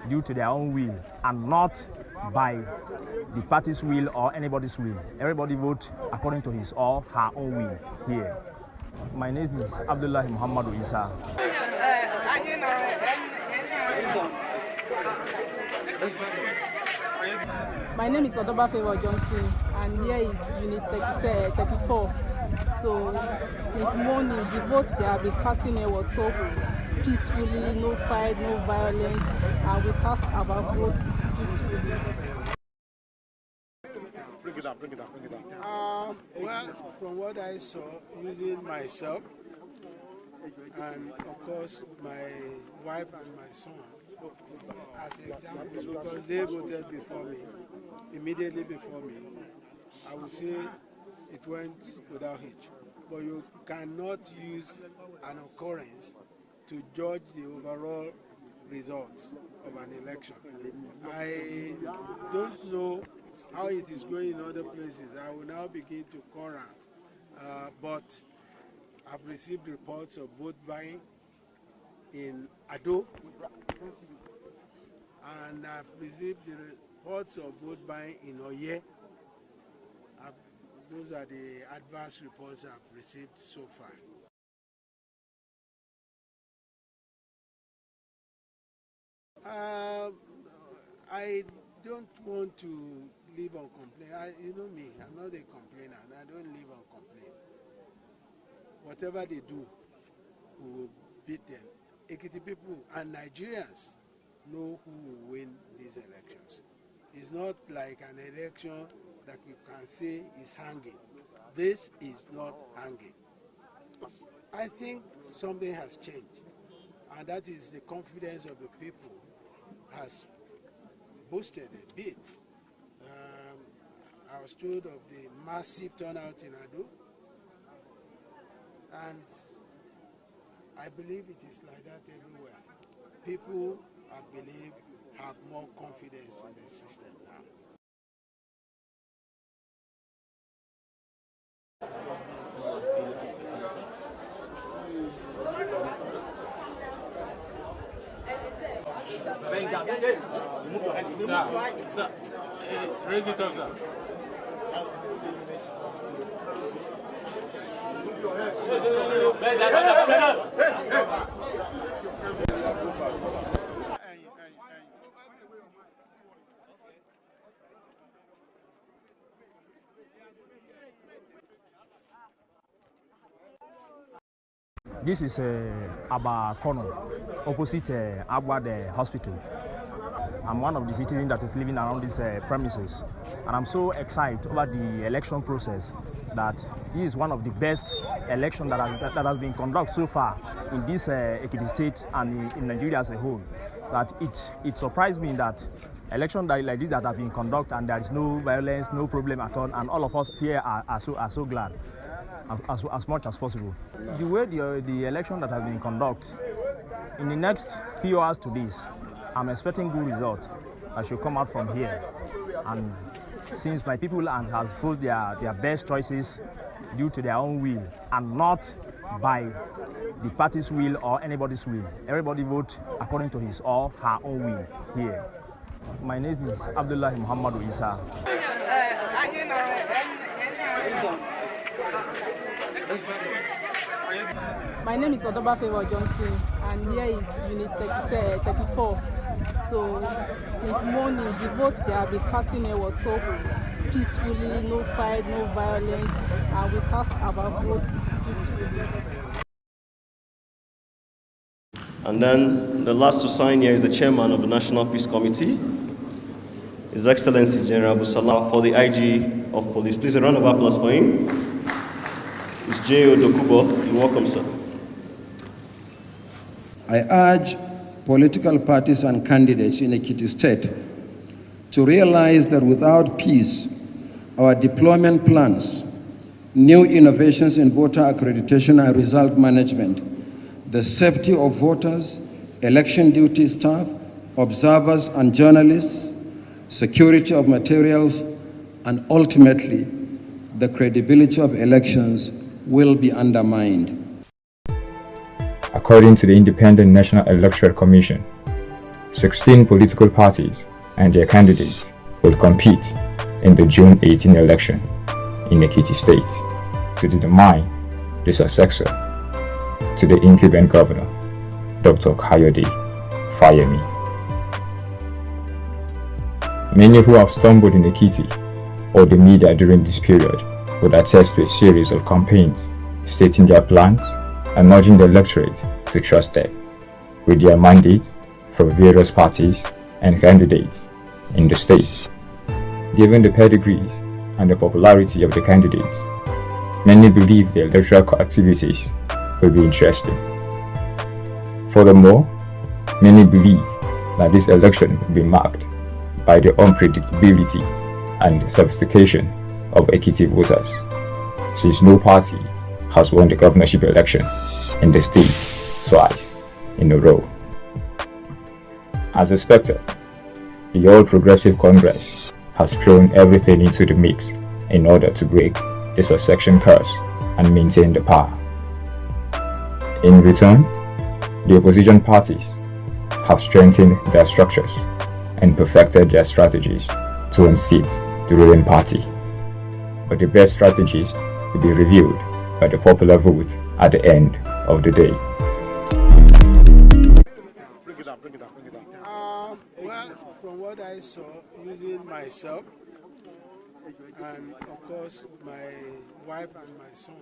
due to their own will and not by the party's will or anybody's will, everybody vote according to his or her own will here. My name is Abdullah Muhammadu Isa. My name is Odoba Favor Johnson, and here is Unit 34. So, since morning, the votes they have been casting here was so peacefully, no fight, no violence, and we cast our votes peacefully. Bring it down. Well, from what I saw, using myself, and of course my wife and my son as examples, because they voted before me, immediately before me, I would say it went without hitch. But you cannot use an occurrence to judge the overall results of an election. I don't know how it is going in other places. I will now begin to corner, but I've received reports of vote buying in Ado, and I've received the reports of vote buying in Oye. Those are the adverse reports I've received so far. I don't want to live on complaint. You know me, I'm not a complainer, and I don't live on complaint. Whatever they do, we will beat them. Ekiti people and Nigerians know who will win these elections. It's not like an election that you can say is hanging. This is not hanging. I think something has changed, and that is the confidence of the people has boosted a bit. I was told of the massive turnout in Ado, and I believe it is like that everywhere. People, I believe, have more confidence in the system now. Sir, raise it up, sir. This is Aba Kono, opposite Abwad Hospital. I'm one of the citizens that is living around these premises, and I'm so excited over the election process that this is one of the best elections that has been conducted so far in this Ekiti state and in Nigeria as a whole. That it surprised me that elections like this that have been conducted and there is no violence, no problem at all, and all of us here are so glad as much as possible. The way the election that has been conducted, in the next few hours to this, I'm expecting good results that should come out from here. And since my people has voted their best choices due to their own will and not by the party's will or anybody's will, everybody vote according to his or her own will here. My name is Abdullah Muhammadu Isa. My name is Odoba Favor Johnson, and here is Unit 34. So, since morning, the votes they have been casting here was so peacefully, no fight, no violence, and we cast our votes peacefully. And then the last to sign here is the chairman of the National Peace Committee, His Excellency General Busala, for the IG of Police. Please, a round of applause for him. It's J.O. Dokubo. You're welcome, sir. I urge political parties and candidates in Ekiti State to realize that without peace, our deployment plans, new innovations in voter accreditation and result management, the safety of voters, election duty staff, observers and journalists, security of materials, and ultimately, the credibility of elections will be undermined. According to the Independent National Electoral Commission, 16 political parties and their candidates will compete in the June 18 election in Ekiti State to determine the successor to the incumbent governor, Dr. Kayode Fayemi. Many who have stumbled in Ekiti or the media during this period would attest to a series of campaigns stating their plans and urging the electorate to trust them with their mandates from various parties and candidates in the state. Given the pedigrees and the popularity of the candidates, many believe the electoral activities will be interesting. Furthermore, many believe that this election will be marked by the unpredictability and sophistication of Ekiti voters, since no party has won the governorship election in the state twice in a row. As expected, the All Progressive Congress has thrown everything into the mix in order to break the succession curse and maintain the power. In return, the opposition parties have strengthened their structures and perfected their strategies to unseat the ruling party. But the best strategies will be reviewed by the popular vote at the end of the day. Well, from what I saw, using myself and of course my wife and my son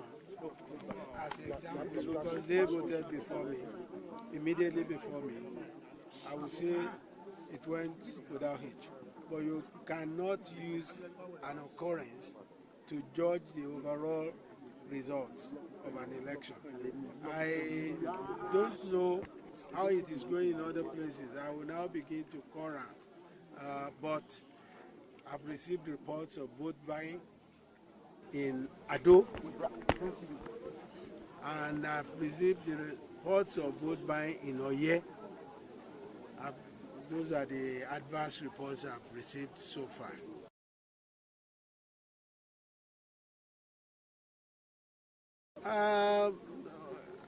as examples, because they voted before me, immediately before me, I would say it went without hitch. But you cannot use an occurrence to judge the overall results of an election. I don't know how it is going in other places. I will now begin to corner, but I've received reports of vote buying in Ado, and I've received the reports of vote buying in Oye. Those are the adverse reports I've received so far.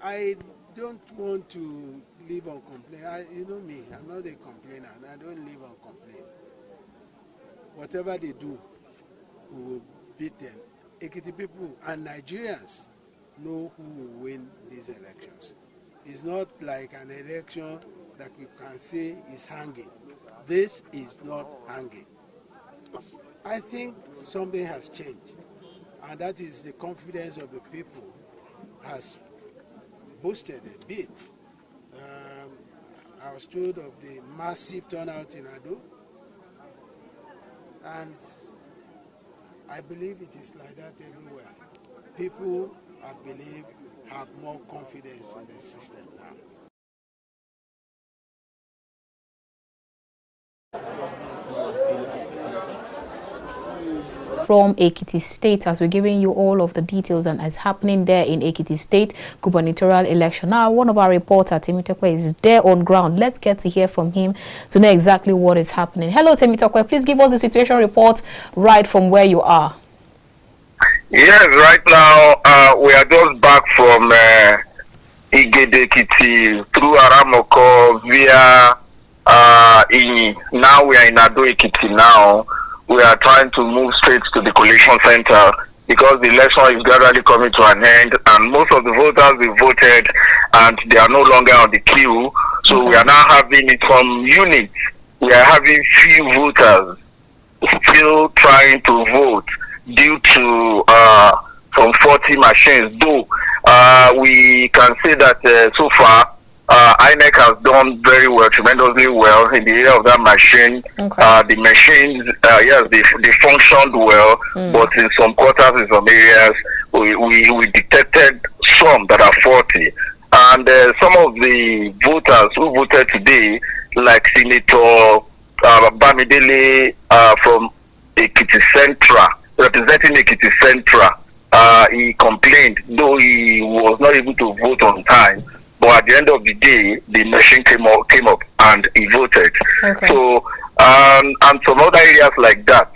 I don't want to live on complaint. You know me, I'm not a complainer, and I don't live on complaint. Whatever they do, we will beat them. Ekiti people and Nigerians know who will win these elections. It's not like an election that you can say is hanging. This is not hanging. I think something has changed, and that is the confidence of the people has boosted a bit. I was told of the massive turnout in Ado, and I believe it is like that everywhere. People, I believe, have more confidence in the system now. From Ekiti State, as we're giving you all of the details and as happening there in Ekiti State gubernatorial election. Now, one of our reporters, Temitakwe, is there on ground. Let's get to hear from him to know exactly what is happening. Hello, Temitakwe. Please give us the situation report right from where you are. Yes, right now we are just back from Ekiti through Aramoko via Inyi. Now we are in Ado Ekiti now. We are trying to move straight to the collation center because the election is gradually coming to an end, and most of the voters they voted, and they are no longer on the queue. So we are now having in some units, we are having few voters still trying to vote due to some 40 machines. Though we can say that so far INEC has done very well, tremendously well in the area of that machine. The machines, yes, they functioned well, but in some quarters, in some areas, we detected some that are 40. And some of the voters who voted today, like Senator Bamidele from Ekiti Central, representing Ekiti Central, he complained, though he was not able to vote on time. But at the end of the day, the machine came up and he voted. So, and some other areas like that.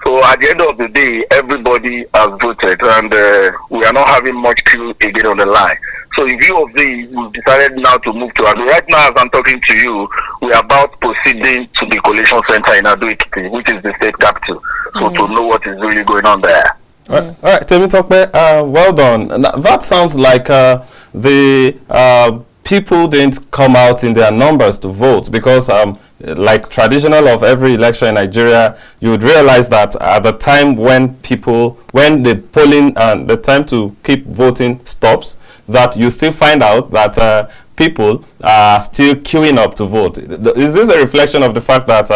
So at the end of the day, everybody has voted, and we are not having much queue again on the line. So in view of this, we've decided now to move to Ado. Right now, as I'm talking to you, we are about proceeding to the collation center in Ado Ekiti, which is the state capital. So to know what is really going on there. All right, Temitope, well done. That sounds like the people didn't come out in their numbers to vote, because like traditional of every election in Nigeria, you would realize that at the time when the polling and the time to keep voting stops, that you still find out that people are still queuing up to vote. Is this a reflection of the fact that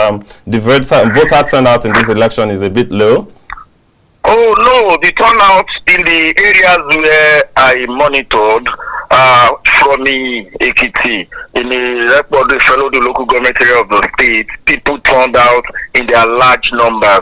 the voter turnout in this election is a bit low? Oh no, the turnout in the areas where I monitored from Ekiti, in the fellow the local government area of the state, people turned out in their large numbers.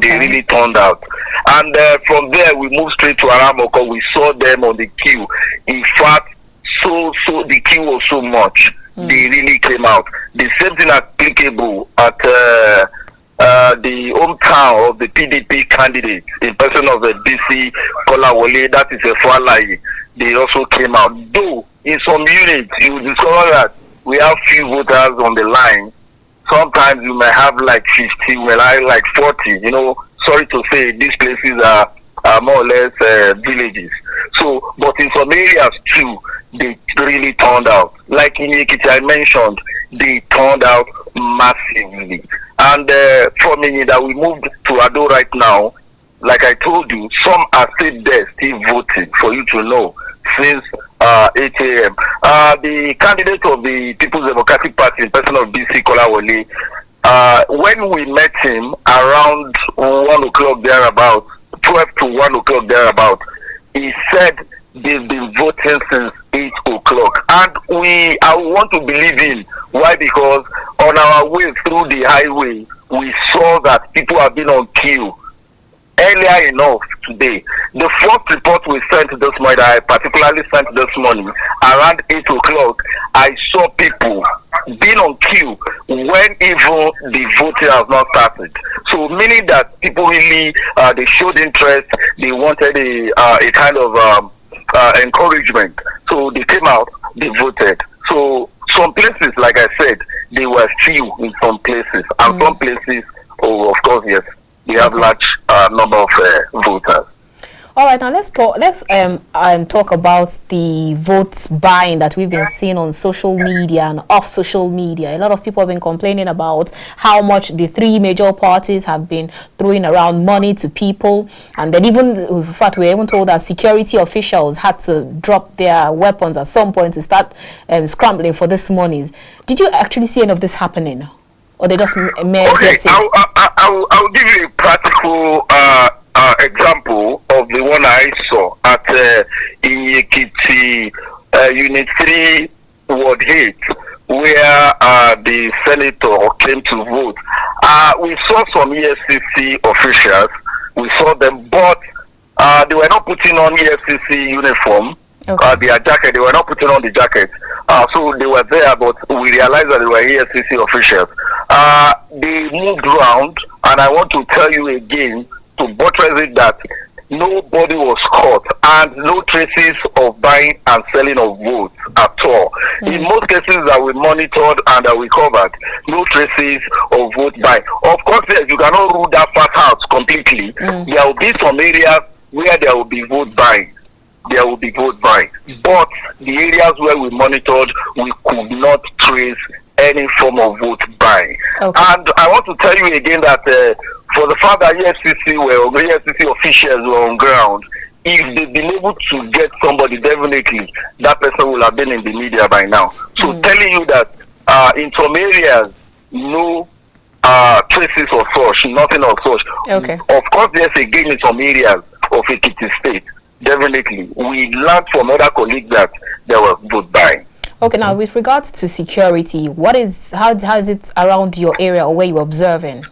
They really turned out. And from there we moved straight to Aramoko. We saw them on the queue. In fact, so the queue was so much. They really came out. The same thing applicable at the hometown of the PDP candidate, in person of the DC Kolawole, that is a Fualai. They also came out. Though in some units you will discover that we have few voters on the line. Sometimes you may have like 50, we may have like 40. You know, sorry to say, these places are more or less villages. So, but in some areas too, they really turned out. Like in Ekiti, I mentioned, they turned out massively. And from that we moved to Ado right now, like I told you, some are still there, still voting, for you to know, since 8 a.m. The candidate of the People's Democratic Party, in person of BC Kolawole, when we met him around 1 o'clock thereabout, 12 to 1 o'clock thereabout, he said they've been voting since 8 o'clock. And I want to believe him. Why? Because on our way through the highway, we saw that people have been on queue earlier enough today. The first report we sent this morning, I particularly sent this morning, around 8 o'clock, I saw people being on queue when even the voting has not started. So meaning that people really, they showed interest, they wanted a kind of encouragement. So they came out, they voted. So some places, like I said, they were few in some places, and some places, of course, yes, they have large number of voters. All right, now let's talk about the votes buying that we've been seeing on social media and off social media. A lot of people have been complaining about how much the three major parties have been throwing around money to people, and then even, in fact, we were even told that security officials had to drop their weapons at some point to start scrambling for this monies. Did you actually see any of this happening, or they just mere guessing? I'll give you a practical example of the one I saw at Ekiti Unit 3 Ward 8, where the senator came to vote. We saw some EFCC officials. We saw them, but they were not putting on EFCC uniform. Their jacket, they were not putting on the jacket. So they were there, but we realized that they were EFCC officials. They moved around, and I want to tell you again, to buttress it, that nobody was caught and no traces of buying and selling of votes at all. In most cases that we monitored and that we covered, no traces of vote buying. Of course, yes, you cannot rule that part out completely. There will be some areas where there will be vote buying, there will be vote buying. But the areas where we monitored, we could not trace any form of vote buying. Okay. And I want to tell you again that for the fact that EFCC officials were on ground, if they've been able to get somebody, definitely that person will have been in the media by now. So telling you that in some areas, no traces of such, nothing of such. Okay. Of course, yes, again in some areas of Ekiti State, definitely. We learned from other colleagues that there was vote buying. Okay, now with regards to security, how is it around your area or where you're observing?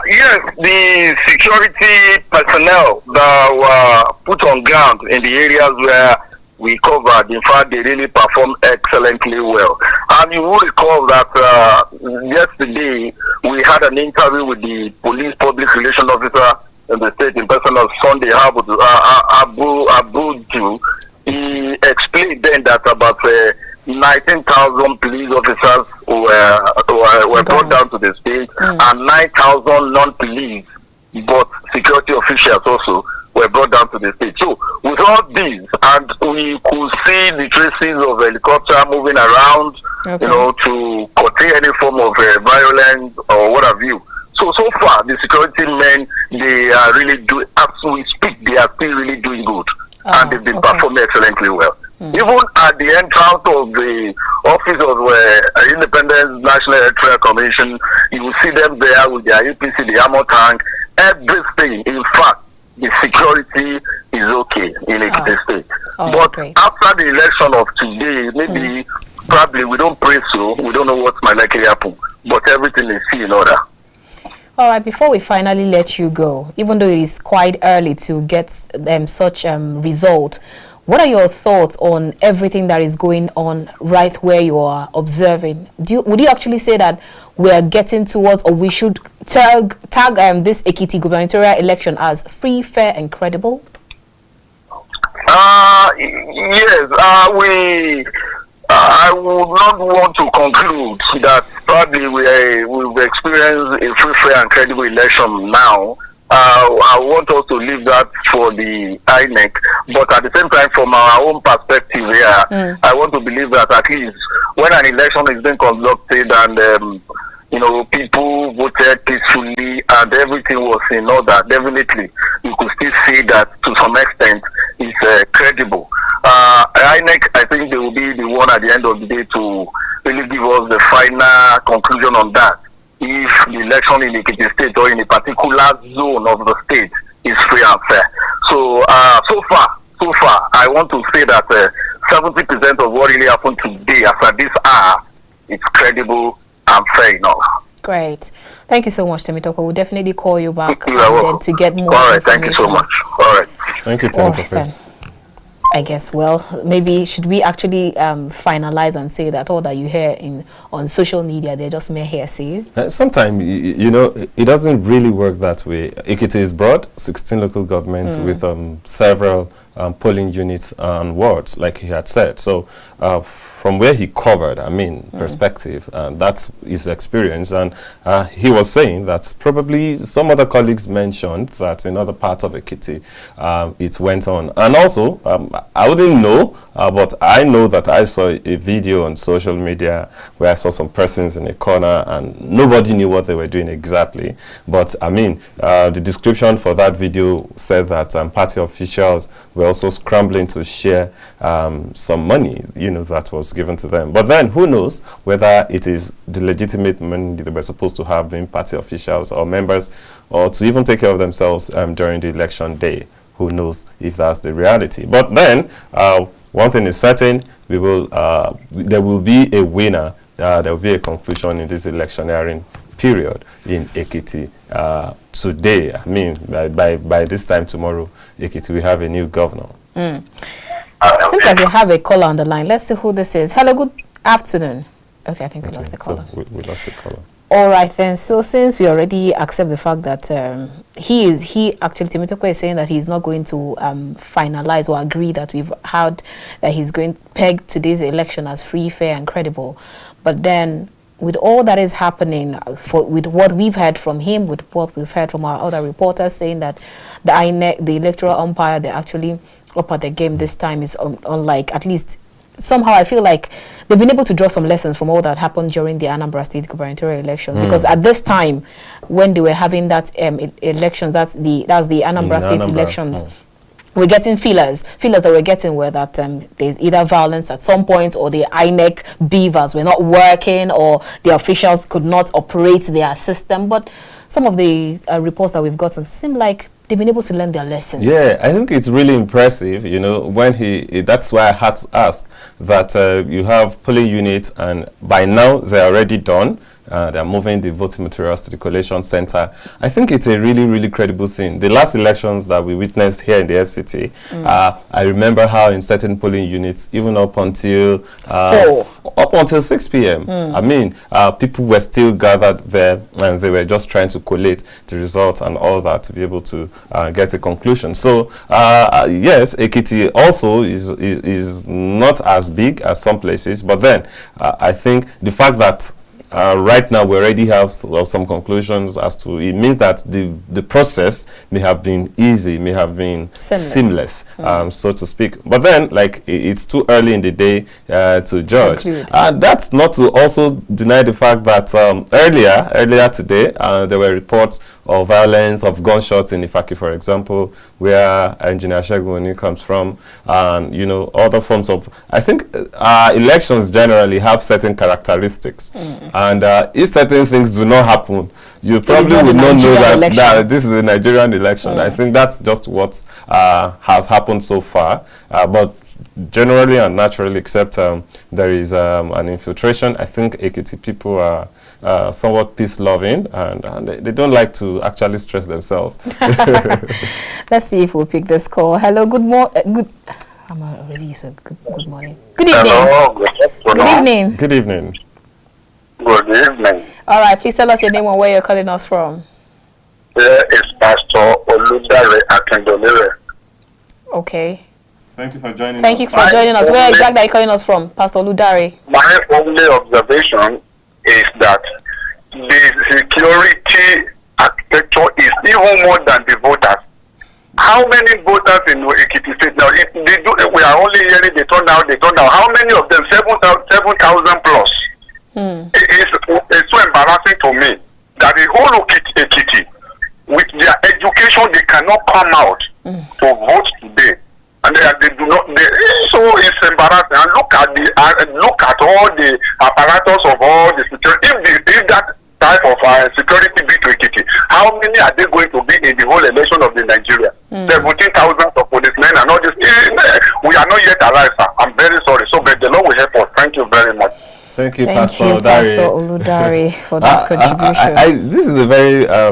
Yes, the security personnel that were put on ground in the areas where we covered, in fact, they really performed excellently well. And you will recall that yesterday we had an interview with the police public relations officer in the state in person of Sunday Abudu. He explained then that about 19,000 police officers were brought down to the state and 9,000 non-police but security officials also were brought down to the state. So with all these, and we could see the traces of helicopter moving around, Okay. To curtail any form of violence or what have you. So far, the security men, they are really doing, as we speak, they are still really doing good. And they've been performing excellently well. Even at the entrance of the office of Independent National Electoral Commission, you will see them there with their APC, the ammo tank, everything. In fact, the security is okay in Ekiti State. But after the election of today, maybe, probably we don't pray so, we don't know what might likely happen, but everything is still in order. All right, before we finally let you go, even though it is quite early to get such result, what are your thoughts on everything that is going on right where you are observing? Would you actually say that we are getting towards, or we should tag this Ekiti gubernatorial election as free, fair, and credible? Yes, I would not want to conclude that probably we've experienced a free, fair, and credible election now. I want us to leave that for the INEC, but at the same time, from our own perspective here, I want to believe that at least when an election is being conducted and people voted peacefully and everything was in order, definitely you could still say that to some extent it's credible. INEC, I think they will be the one at the end of the day to really give us the final conclusion on that. If the election in Ekiti State or in a particular zone of the state is free and fair. So, so far, I want to say that 70% of what really happened today, as at this hour, it's credible and fair enough. Great. Thank you so much, Temitoko. We'll definitely call you back to get more All right, information. thank you so much. All right. Thank you, Temitoko. I guess, well, maybe should we actually finalize and say that all that you hear on social media, they're just mere hearsay? Sometimes, it doesn't really work that way. Ekiti is broad, 16 local governments with several polling units and wards, like he had said. So from where he covered, perspective, that's his experience. And he was saying that probably some other colleagues mentioned that in other parts of Ekiti, it went on. And also, I wouldn't know, but I know that I saw a video on social media where I saw some persons in a corner and nobody knew what they were doing exactly. But the description for that video said that party officials were also scrambling to share some money, that was given to them. But then who knows whether it is the legitimate money they were supposed to have being party officials or members, or to even take care of themselves during the election day. Who knows if that's the reality. But then one thing is certain, there will be a winner. There will be a conclusion in this electioneering period in Ekiti today. By this time tomorrow, Ekiti will have a new governor. Seems like we have a caller on the line. Let's see who this is. Hello, good afternoon. Okay, I think we lost the caller. So we lost the caller. All right then. So since we already accept the fact that Temitoko is saying that he's not going to finalize or agree that we've heard that he's going to peg today's election as free, fair, and credible. But then, with all that is happening, with what we've heard from him, with what we've heard from our other reporters saying that the INEC, the electoral umpire, they're actually up at the game this time, is unlike, at least somehow I feel like they've been able to draw some lessons from all that happened during the Anambra State gubernatorial elections. Because at this time, when they were having that elections, that's the Anambra State elections. We're getting feelers that we're getting were that there's either violence at some point, or the INEC beavers were not working, or the officials could not operate their system. But some of the reports that we've gotten seem like they've been able to learn their lessons. Yeah, I think it's really impressive, when that's why I had to ask that you have polling units, and by now they're already done. They're moving the voting materials to the collation center. I think it's a really, really credible thing. The last elections that we witnessed here in the FCT, I remember how in certain polling units, even up until 6 p.m., I mean, people were still gathered there, and they were just trying to collate the result and all that to be able to get a conclusion. So, yes, Ekiti also is not as big as some places, but then I think the fact that right now we already have some conclusions as to it means that the process may have been easy, may have been seamless, so to speak. But then, like, it's too early in the day to judge. That's not to also deny the fact that earlier today there were reports of violence, of gunshots in Ifaki, for example, where Engineer Shegun comes from, and other forms of. I think elections generally have certain characteristics. And if certain things do not happen, you probably will not know that this is a Nigerian election. I think that's just what has happened so far. But generally and naturally, except there is an infiltration, I think Ekiti people are somewhat peace-loving, and they don't like to actually stress themselves. Let's see if we'll pick this call. Hello, good morning. I'm already said good morning. Good evening. Hello, good evening. Good evening. Good evening. All right, please tell us your name and where you're calling us from. Here is Pastor Oludare Akindolere. Okay. Thank you for joining us. Thank you for joining us. Where exactly are you calling us from, Pastor Oludare? My only observation is that the security architecture is even more than the voters. How many voters in Ekiti State now? If they do, we are only hearing they turn out. How many of them? 7,000 plus. It's so embarrassing to me that the whole of Ekiti, with their education, they cannot come out to vote today, and they do not. So it's embarrassing. And look at all the apparatus of all the security. If that type of security be to Ekiti, how many are they going to be in the whole election of the Nigeria? 17,000 of policemen and all this. We are not yet alive, sir. I'm very sorry. So, but the Lord will help us. Thank you very much. Thank you, Pastor Oludare, for that contribution. This is a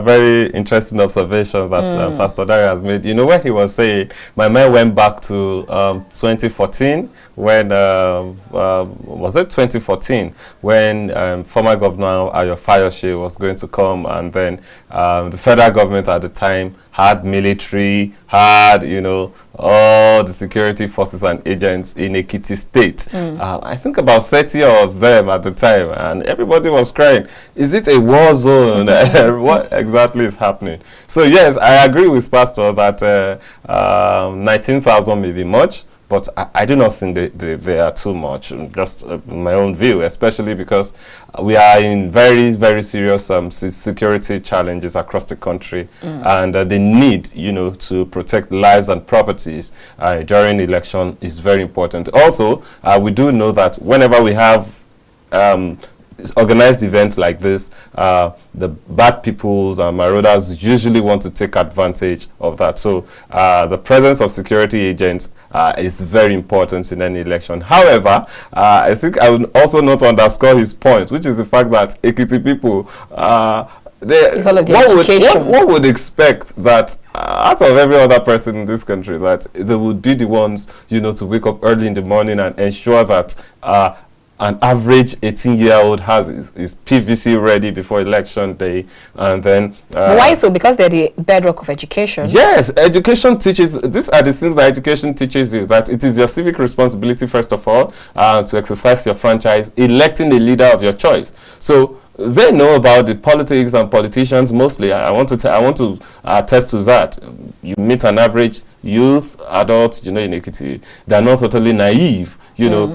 very interesting observation that Pastor Dari has made. When he was saying, my mind went back to 2014, when, was it 2014, when former Governor Ayo Fayose was going to come, and then the federal government at the time had military, had, all the security forces and agents in Ekiti State. I think about 30 of them at the time, and everybody was crying, is it a war zone? What exactly is happening? So yes, I agree with Pastor that 19,000 may be much, but I do not think they are too much, just my own view, especially because we are in very, very serious security challenges across the country, and the need, to protect lives and properties during election is very important. Also, we do know that whenever we have organized events like this, the bad peoples and marauders usually want to take advantage of that. So the presence of security agents is very important in any election. However, I think I would also not underscore his point, which is the fact that Ekiti people, one would expect that out of every other person in this country, that they would be the ones, to wake up early in the morning and ensure that an average 18-year-old has is PVC ready before election day, and then why so? Because they're the bedrock of education. Yes, education teaches. These are the things that education teaches you, that it is your civic responsibility first of all to exercise your franchise, electing a leader of your choice. So they know about the politics and politicians mostly. I want to attest to that. You meet an average youth, adult, in Ekiti, they're not totally naive,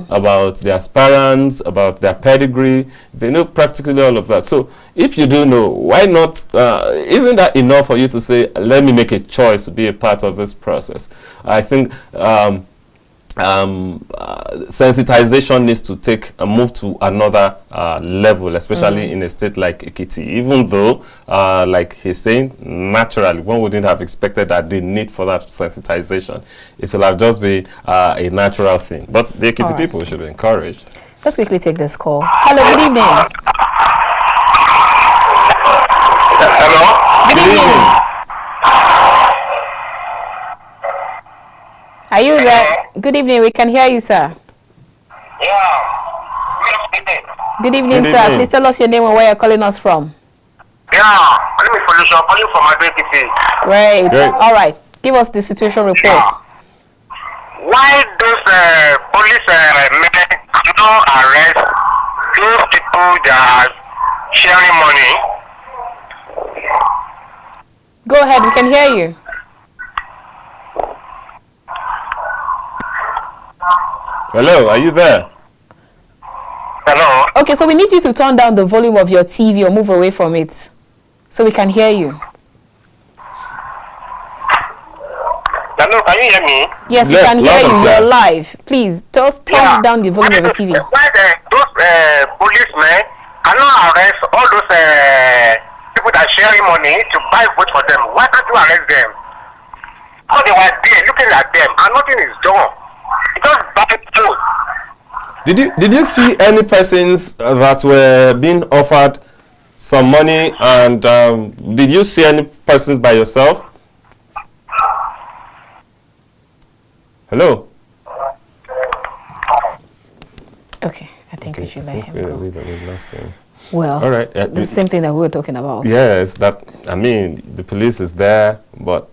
about their aspirants, about their pedigree. They know practically all of that. So if you do know, why not, isn't that enough for you to say, let me make a choice to be a part of this process? I think sensitization needs to take a move to another level, especially in a state like Ekiti, even though like he's saying, naturally one wouldn't have expected that the need for that sensitization. It will have just been a natural thing, but the Ekiti people should be encouraged. Let's quickly take this call. Hello, good evening. Hello, good evening. Are you there? Good evening. We can hear you, sir. Good evening, sir. Please tell us your name and where you're calling us from. Yeah, my name is Felicia. I'm calling from Ekiti. Great. All right. Give us the situation report. Yeah. Why those police men don't arrest those people that are sharing money? Go ahead. We can hear you. Hello, are you there? Hello. Okay, so we need you to turn down the volume of your TV or move away from it so we can hear you. Hello, can you hear me? Yes, we can hear you. You're live. Please, just turn down the volume of the TV. Why those policemen cannot arrest all those people that are sharing money to buy votes for them? Why can't you arrest them? How they were there looking at them and nothing is done. Just buy votes. Did you see any persons that were being offered some money, and did you see any persons by yourself? Hello? Okay, I think we should let him go. We lost him. Well, all right. The same thing that we were talking about. Yes, the police is there, but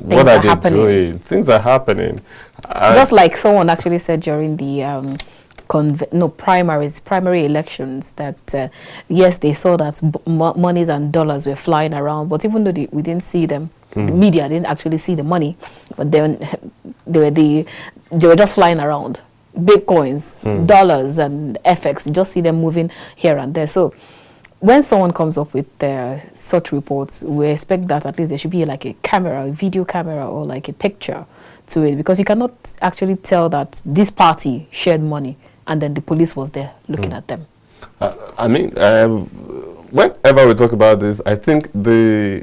what are they doing? Things are happening. Just like someone actually said during the primary elections that yes, they saw that monies and dollars were flying around, but even though we didn't see them, the media didn't actually see the money, but then they were just flying around. Bitcoins, dollars, and FX, just see them moving here and there. So when someone comes up with such reports, we expect that at least there should be like a camera, a video camera, or like a picture to it, because you cannot actually tell that this party shared money and then the police was there looking at them. Whenever we talk about this, I think the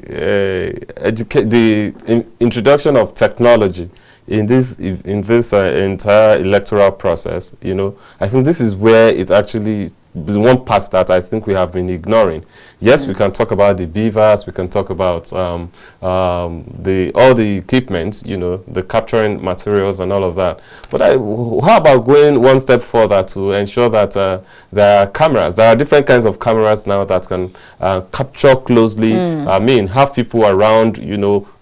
introduction of technology in this entire electoral process, I think this is where it actually is one part that I think we have been ignoring. Yes, we can talk about the beavers, we can talk about all the equipment, the capturing materials and all of that. But how about going one step further to ensure that there are cameras? There are different kinds of cameras now that can capture closely. Have people around,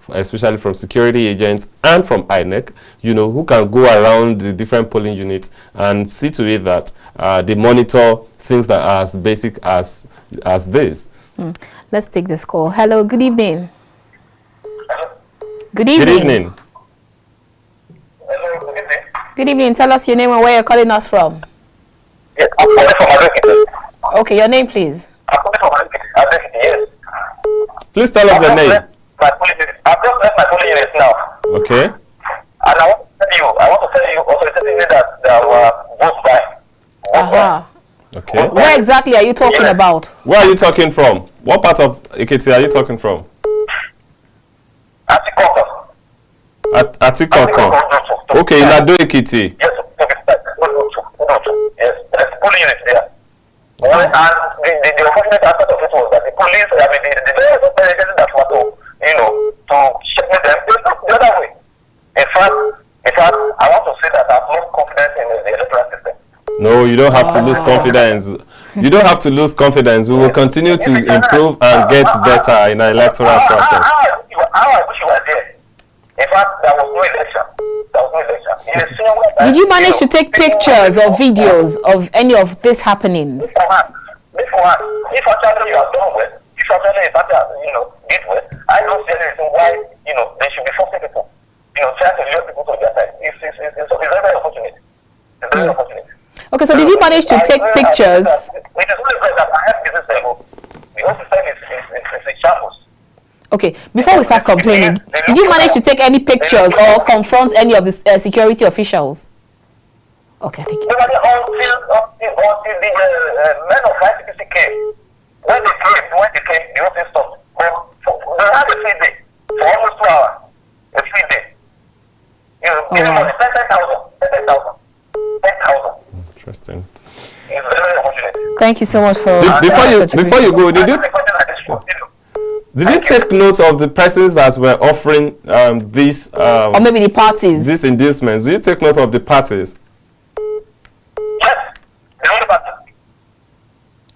especially from security agents and from INEC, who can go around the different polling units and see to it that they monitor things that are as basic as this. Let's take this call. Hello, good evening. Good evening. Good evening. Good evening. Tell us your name and where you're calling us from. Yes, I'm calling from Ekiti. Okay, your name, please. I'm calling from Ekiti, yes. Please tell us your name. I've just left my polling unit now. Okay. And I want to tell you also recently that there were votes by. Okay. Where exactly are you talking about? Where are you talking from? What part of Ekiti are you talking from? Atikoko. Okay, in Ado Ekiti. Yes, there's polling units there. And the unfortunate aspect of it was that the police, the various organizations that were to check them, they look the other way. In fact, I want to say that I have lost confidence in the electoral system. No, you don't have to lose confidence. You don't have to lose confidence. We will continue to improve and get better in our electoral process. I wish you were there. In fact, there was no election. Did you manage to take pictures or videos of any of these happenings? Beforehand, if actually you are done well, if actually a party, did well, I don't see any reason why, they should be forcing people, trying to lure people to their side. It's very, very unfortunate. It's very unfortunate. Okay, so did you manage to take pictures? It is only great that I have business level. The whole system is in shambles. Okay, before we start complaining, did you manage to take any pictures or confront any of the security officials? Okay, thank you. Until the men of ICPC came, when they came, the whole thing stopped. They had a free day for almost 2 hours. A free day. Giving money, 10,000. Interesting. It's very unfortunate. Thank you so much for. Before you go, did you take note of the persons that were offering these or maybe the parties? These inducements. Do you take note of the parties? Yes, the only party.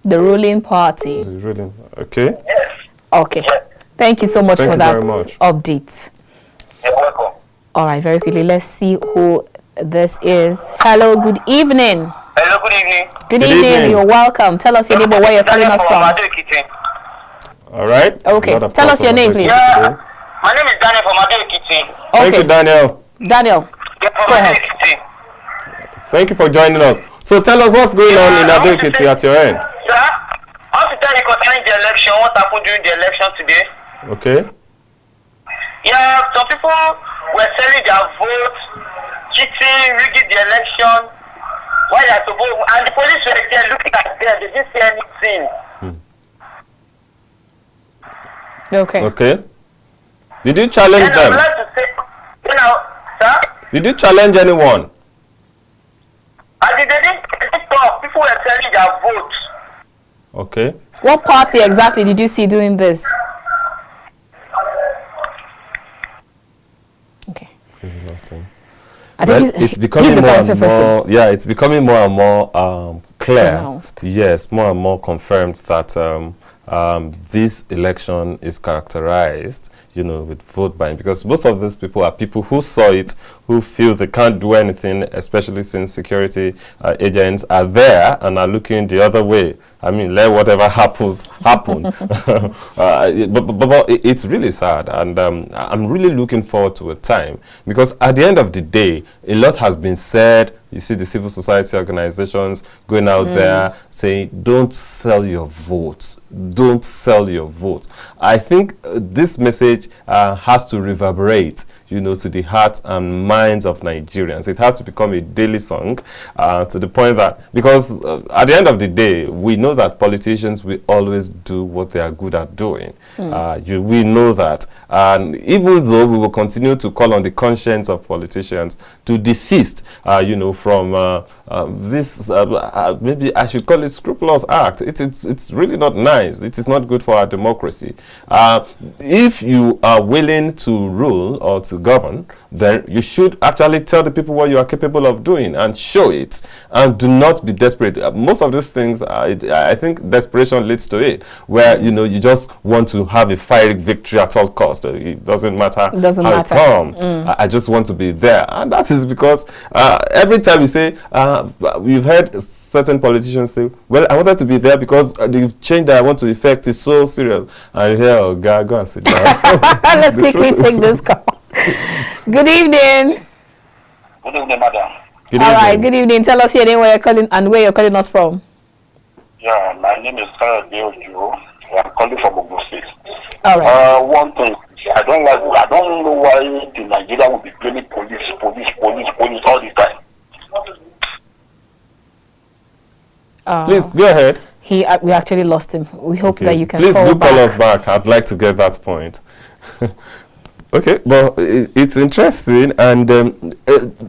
The ruling party. The ruling. Okay. Yes. Okay. Yes. Thank you so much for that update. You're welcome. All right, very quickly, let's see who this is. Hello, good evening. Hello, good evening. Good evening. You're welcome. Tell us your name and where you're calling us from. All right. Okay. Tell us your name, please. Yeah. My name is Daniel from Ekiti. Thank you, Daniel. Daniel, go ahead. Thank you for joining us. So tell us what's going on in Ekiti at your end. Sir, I want to tell you concerning the election, what happened during the election today. Okay. Yeah, some people were selling their votes, cheating, rigging the election. Why they are supposed, and the police were there looking at them, they didn't see anything. Okay. Okay. Did you challenge them? I would like to say, sir? Did you challenge anyone? They didn't talk. People were selling their votes. Okay. What party exactly did you see doing this? Okay. I think it's becoming more and more. Yeah, it's becoming more and more clear. Yes, more and more confirmed that this election is characterized, with vote buying, because most of these people are people who saw it, who feel they can't do anything, especially since security agents are there and are looking the other way. I mean, let whatever happens happen. But it's really sad, and I'm really looking forward to a time, because at the end of the day, a lot has been said. You see the civil society organizations going out there saying, don't sell your votes. Don't sell your votes. I think this message has to reverberate, to the hearts and minds of Nigerians. It has to become a daily song to the point that, because at the end of the day, we know that politicians will always do what they are good at doing. We know that. And even though we will continue to call on the conscience of politicians to desist, from this, maybe I should call it scrupulous act. It's really not nice. It is not good for our democracy. If you are willing to rule or to govern, then you should actually tell the people what you are capable of doing and show it, and do not be desperate. Most of these things, I think desperation leads to it, where you just want to have a fiery victory at all costs. It doesn't matter how it comes. I just want to be there, and that is because every time you say, we've heard certain politicians say, well, I wanted to be there because the change that I want to effect is so serious. And here, oh God, go and sit down. Let's quickly take this call. Good evening. Good evening, madam. All right, good evening. Tell us your name, where you're calling, and where you're calling us from. Yeah, my name is Sarah Deojo. I'm calling from Ogun State. All right. One thing, I don't know why the Nigeria will be blaming police all the time. Please go ahead. We actually lost him. We hope that you can please call do back. call us back. I'd like to get that point. Okay, well, it's interesting, and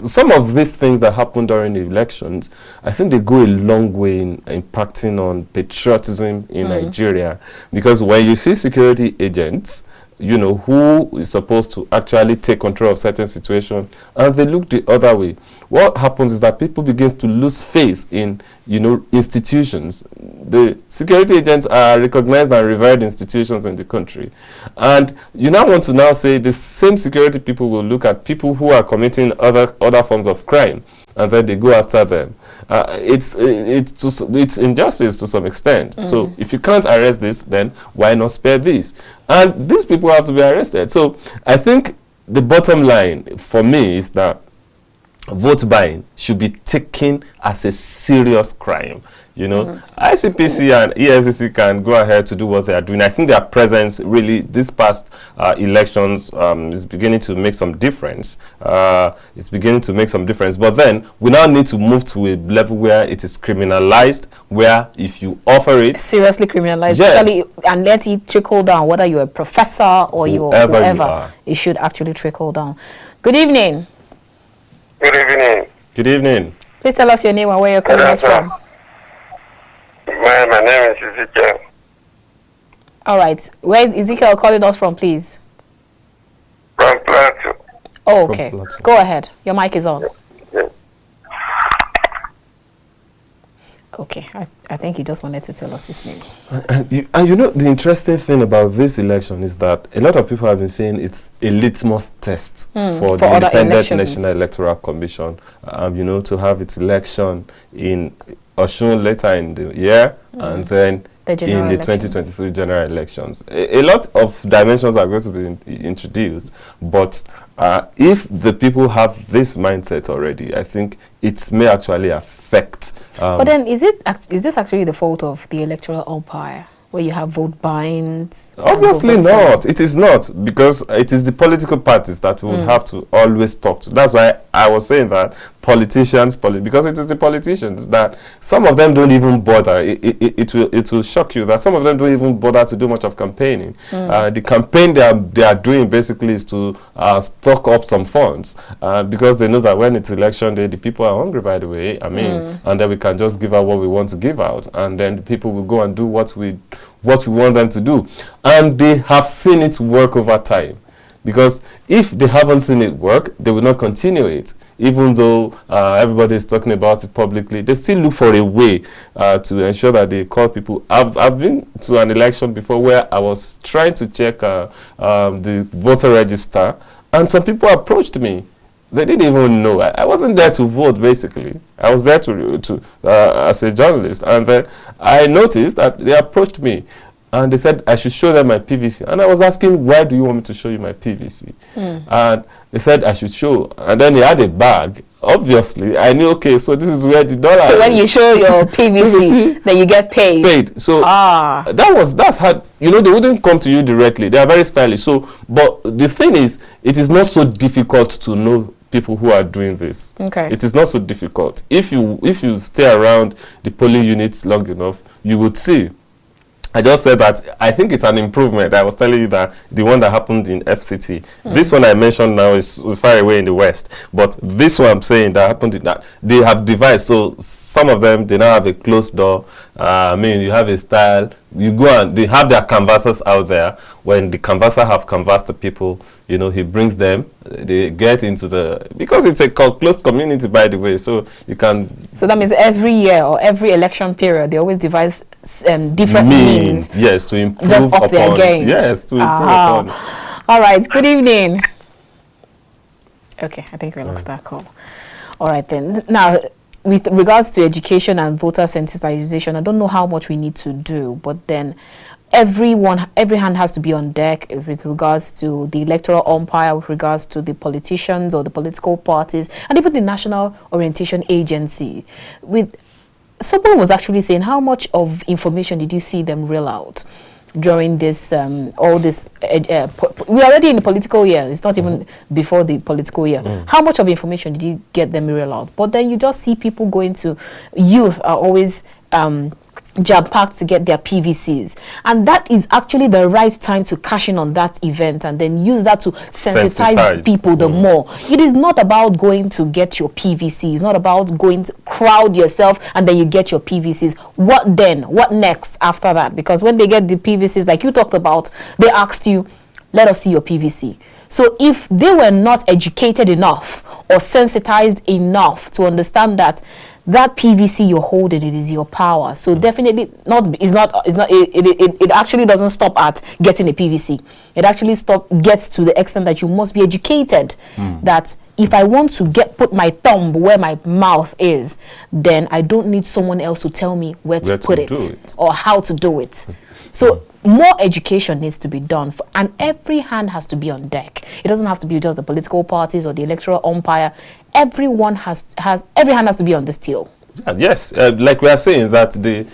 some of these things that happen during the elections, I think they go a long way in impacting on patriotism in Nigeria, because when you see security agents, who is supposed to actually take control of certain situations, and they look the other way, what happens is that people begin to lose faith in institutions. The security agents are recognized and revered institutions in the country. And you now want to now say the same security people will look at people who are committing other forms of crime, and then they go after them. It's injustice to some extent. So if you can't arrest this, then why not spare this? And these people have to be arrested. So I think the bottom line for me is that vote buying should be taken as a serious crime. ICPC and EFCC can go ahead to do what they are doing. I think their presence really, this past elections, is beginning to make some difference. It's beginning to make some difference. But then we now need to move to a level where it is criminalized, where if you offer it, seriously criminalized, yes, especially, and let it trickle down, whether you're a professor or you're whoever, it should actually trickle down. Good evening. Good evening. Good evening. Please tell us your name and where you're calling us from. My name is Ezekiel. All right. Where is Ezekiel calling us from, please? From Plateau. Oh, okay. Go ahead. Your mic is on. Yes. Okay. I think he just wanted to tell us his name. And the interesting thing about this election is that a lot of people have been saying it's a litmus test for the Independent National Electoral Commission, to have its election in Osun later in the year, and then in the 2023 general elections. A lot of dimensions are going to be introduced, but if the people have this mindset already, I think it may actually affect. But then, is this actually the fault of the electoral umpire, where you have vote binds? Obviously not. It is not, because it is the political parties that will have to always talk to. That's why I was saying that politicians, because it is the politicians that some of them don't even bother. It will shock you that some of them don't even bother to do much of campaigning. The campaign they are doing basically is to stock up some funds, because they know that when it's election day, the people are hungry, by the way. And then we can just give out what we want to give out, and then the people will go and do what we want them to do. And they have seen it work over time. Because if they haven't seen it work, they will not continue it. Even though everybody is talking about it publicly, they still look for a way to ensure that they call people. I've been to an election before where I was trying to check the voter register, and some people approached me. They didn't even know. I wasn't there to vote, basically. I was there to as a journalist. And then I noticed that they approached me. And they said I should show them my PVC. And I was asking, why do you want me to show you my PVC? And they said I should show. And then they had a bag. Obviously, I knew, okay, so this is where the dollar So when you show your PVC, then you get paid. So that's how, they wouldn't come to you directly. They are very stylish. So, but the thing is, it is not so difficult to know people who are doing this. Okay. It is not so difficult. If you stay around the polling units long enough, you would see. I just said that I think it's an improvement. I was telling you that the one that happened in FCT, this one I mentioned now is far away in the west, but this one I'm saying that happened in that, they have devised, so some of them, they now have a closed door. You have a style, you go and they have their canvassers out there. When the canvasser have canvassed the people, he brings them, they get into because it's a closed community, by the way, so you can. So that means every year or every election period, they always devise different means. Yes, to improve just off their game. Yes, to improve upon. All right, good evening. Okay, I think we lost that call. All right then. Now, with regards to education and voter sensitization, I don't know how much we need to do, but then every hand has to be on deck with regards to the electoral umpire, with regards to the politicians or the political parties, and even the National Orientation Agency. Someone was actually saying, how much of information did you see them reel out during this, all this, we're already in the political year, it's not even before the political year. How much of information did you get them reel out? But then you just see people going to, youth are always jam-packed to get their PVCs, and that is actually the right time to cash in on that event and then use that to sensitize people the more. It is not about going to get your PVC, it's not about going to crowd yourself and then you get your PVCs. What then? What next after that? Because when they get the PVCs, like you talked about, they asked you, let us see your PVC. So if they were not educated enough or sensitized enough to understand that that PVC you're holding, it is your power. So definitely it actually doesn't stop at getting a PVC. It actually gets to the extent that you must be educated that if I want to put my thumb where my mouth is, then I don't need someone else to tell me where to put it or how to do it. So more education needs to be done, and every hand has to be on deck. It doesn't have to be just the political parties or the electoral umpire. Everyone every hand has to be on this till. Yes, like we are saying that the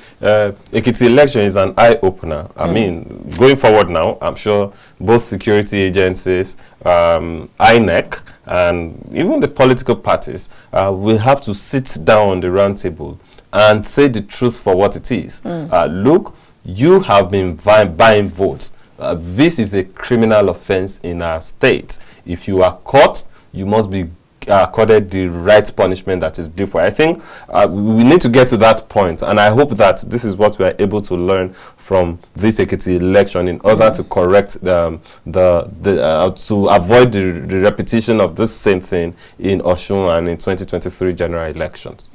Ekiti election is an eye-opener. I mean, going forward now, I'm sure both security agencies, INEC, and even the political parties will have to sit down on the round table and say the truth for what it is. Look, you have been buying votes. This is a criminal offense in our state. If you are caught, you must be accorded the right punishment that is due for. I think we need to get to that point, and I hope that this is what we are able to learn from this Ekiti election in order to correct to avoid the repetition of this same thing in Osun and in 2023 general elections.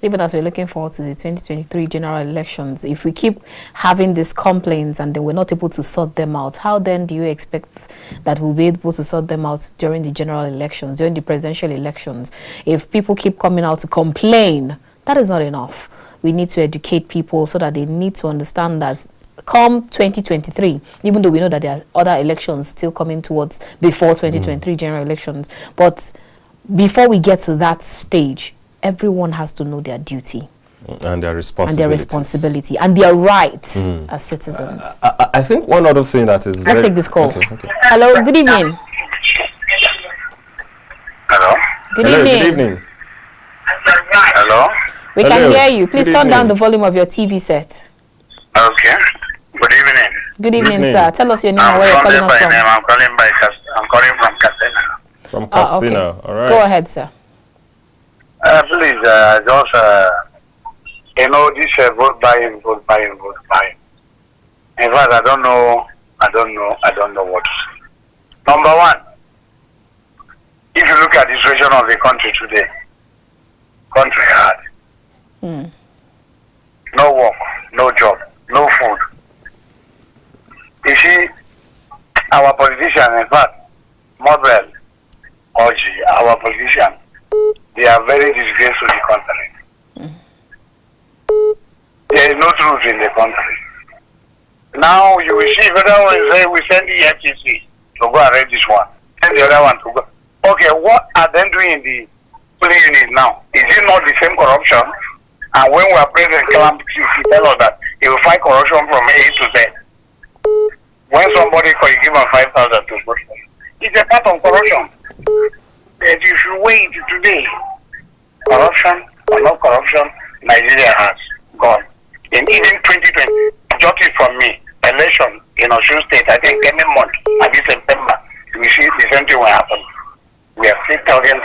Even as we're looking forward to the 2023 general elections, if we keep having these complaints and then we're not able to sort them out, how then do you expect that we'll be able to sort them out during the general elections, during the presidential elections? If people keep coming out to complain, that is not enough. We need to educate people so that they need to understand that come 2023, even though we know that there are other elections still coming towards before 2023 general elections, but before we get to that stage, everyone has to know their duty and their responsibility and their rights as citizens. I think one other thing that is let's take this call. Okay. Hello, good evening. Hello. Good evening. Hello. We can hear you. Please turn down the volume of your TV set. Okay. Good evening. Good evening, sir. Tell us your name and where you're calling us from. I'm calling from Katsina. From Katsina. Okay. All right. Go ahead, sir. Please, just, this vote buying. In fact, I don't know what to say. Number one, if you look at the situation of the country today, country hard. No work, no job, no food. You see, our politicians, in fact, Mobile, Oji, our politicians, they are very disgraceful to the country. There is no truth in the country. Now you will see whether we send the FTC to go and read this one, send the other one to go. Okay, what are they doing in the polling unit now? Is it not the same corruption? And when we are President Clamp, he tell us that he will fight corruption from A to Z. When somebody can give him 5,000 to vote for, it's a part of corruption. That you should wait today. Corruption or no corruption, Nigeria has gone. In even 2020, jot it from me, election in Osun State, I think any month, at this September, we see the same thing will happen. We have 6,000